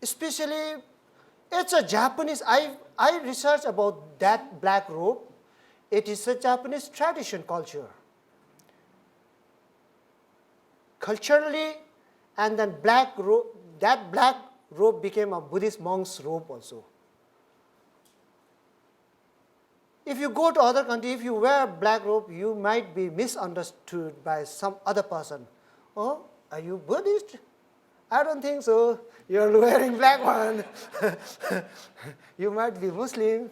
Especially, it's a Japanese, I researched about that black robe. It is a Japanese tradition culture. Culturally, and then that black robe became a Buddhist monk's robe also. If you go to other country, if you wear a black robe, you might be misunderstood by some other person. Oh, are you Buddhist? I don't think so. You're wearing black one. You might be Muslim.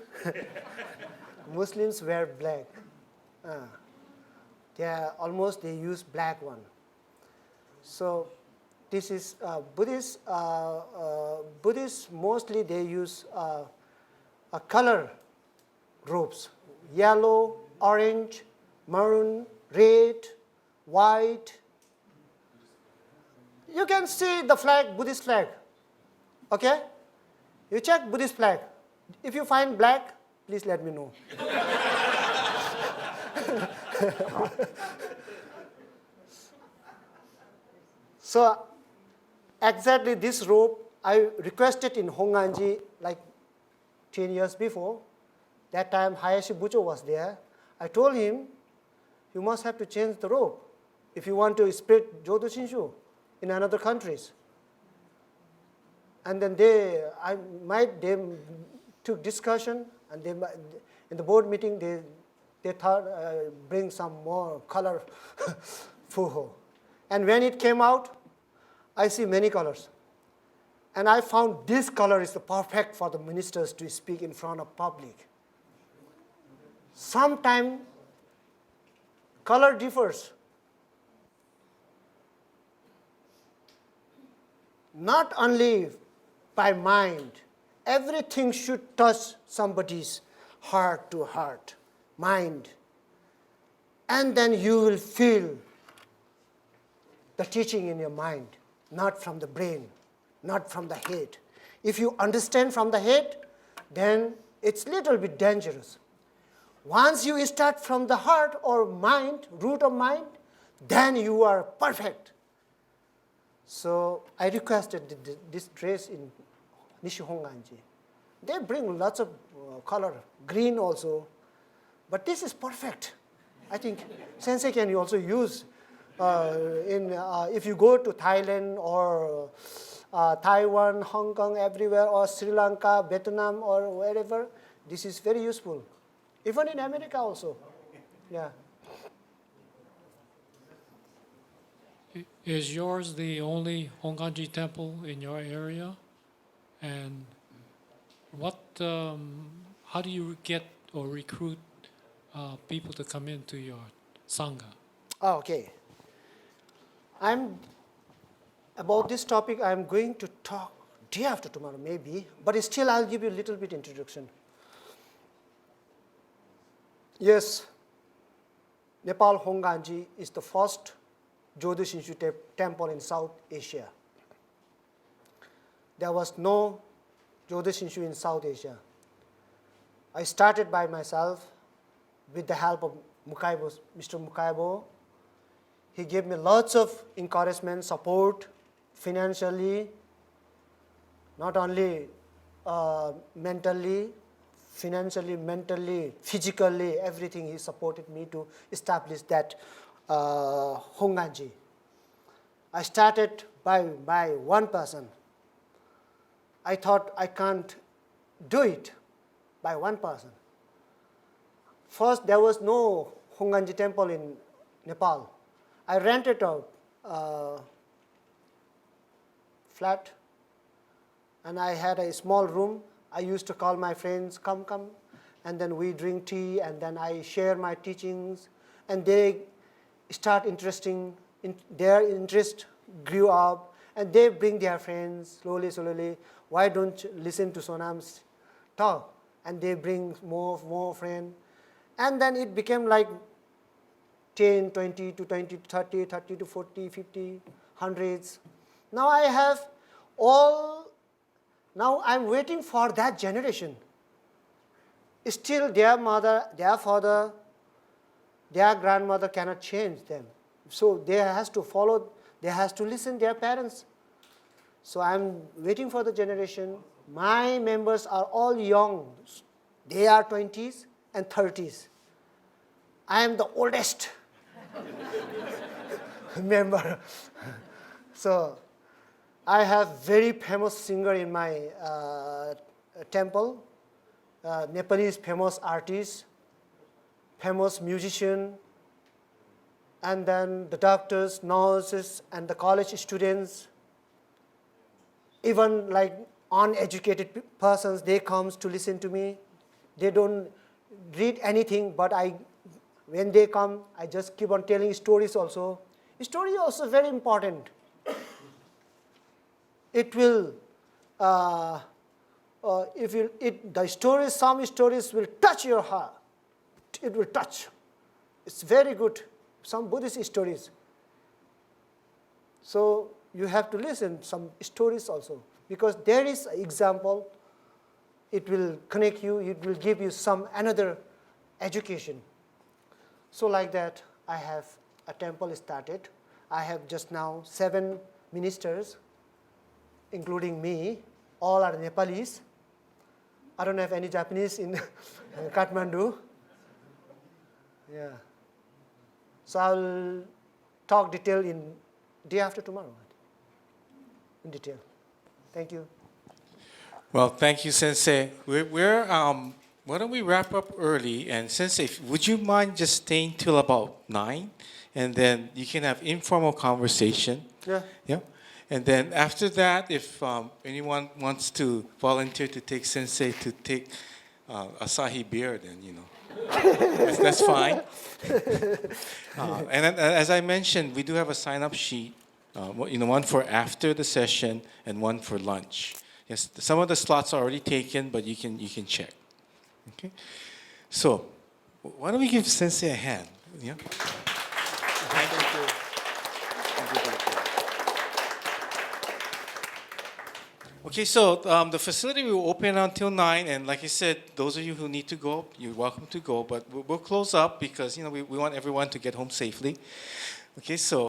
Muslims wear black. They use black one. So this is Buddhist. Buddhists mostly they use a color robes: yellow, orange, maroon, red, white. You can see the flag, Buddhist flag. Okay? You check Buddhist flag. If you find black, please let me know. So exactly this robe I requested in Honganji like 10 years before. That time Hayashi Bucho was there. I told him, you must have to change the robe if you want to spread Jodo Shinshu in another countries. And then they took discussion, and in the board meeting they thought bring some more color fuho. And when it came out, I see many colors. And I found this color is the perfect for the ministers to speak in front of public. Sometimes color differs. Not only by mind, everything should touch somebody's heart to heart, mind. And then you will feel the teaching in your mind, not from the brain, not from the head. If you understand from the head, then it's a little bit dangerous. Once you start from the heart or mind, root of mind, then you are perfect. So I requested this dress in Nishi Honganji. They bring lots of color, green also, but this is perfect. I think Sensei can you also use if you go to Thailand or Taiwan, Hong Kong, everywhere, or Sri Lanka, Vietnam, or wherever. This is very useful. Even in America also. Yeah. Is yours the only Honganji temple in your area? And how do you get or recruit people to come into your Sangha? Okay. About this topic, I'm going to talk day after tomorrow, maybe, but still I'll give you a little bit introduction. Yes, Nepal Honganji is the first Jodo Shinshu temple in South Asia. There was no Jodo Shinshu in South Asia. I started by myself with the help of Mr. Mukaibo. He gave me lots of encouragement, support, financially, not only mentally, financially, mentally, physically, everything. He supported me to establish that Honganji. I started by one person. I thought I can't do it by one person. First, there was no Honganji temple in Nepal. I rented a flat, and I had a small room. I used to call my friends, come, and then we drink tea, and then I share my teachings, and they start their interest grew up, and they bring their friends slowly. Why don't you listen to Sonam's talk? And they bring more friends, and then it became like 10, 20 to 20 to 30, 30 to 40, 50, hundreds. Now I have now I'm waiting for that generation. Still their mother, their father, their grandmother cannot change them. So they has to follow, they has to listen their parents. So I'm waiting for the generation. My members are all young. They are 20s and 30s. I am the oldest member. So I have very famous singer in my temple, Nepalese famous artist, famous musician, and then the doctors, nurses, and the college students, even like uneducated persons, they comes to listen to me. They don't read anything, but when they come, I just keep on telling stories also. Story is also very important. It will if you the stories, some stories will touch your heart. It will touch. It's very good. Some Buddhist stories. So you have to listen some stories also, because there is an example. It will connect you. It will give you some another education. So like that, I have a temple started. I have just now 7 ministers, including me. All are Nepalese. I don't have any Japanese in Kathmandu. Yeah. So I'll talk detail in day after tomorrow. In detail. Thank you. Well, thank you, Sensei. Why don't we wrap up early? And Sensei, would you mind just staying till about 9? And then you can have informal conversation. Yeah. Yeah. And then after that, if anyone wants to volunteer to take Sensei to take Asahi beer, then, that's fine. And then, as I mentioned, we do have a sign-up sheet, one for after the session and one for lunch. Yes, some of the slots are already taken, but you can check. Okay. So, why don't we give Sensei a hand? Yeah. Thank you. Okay, so the facility will open until 9, and like I said, those of you who need to go, you're welcome to go, but we'll close up because we want everyone to get home safely. Okay, so.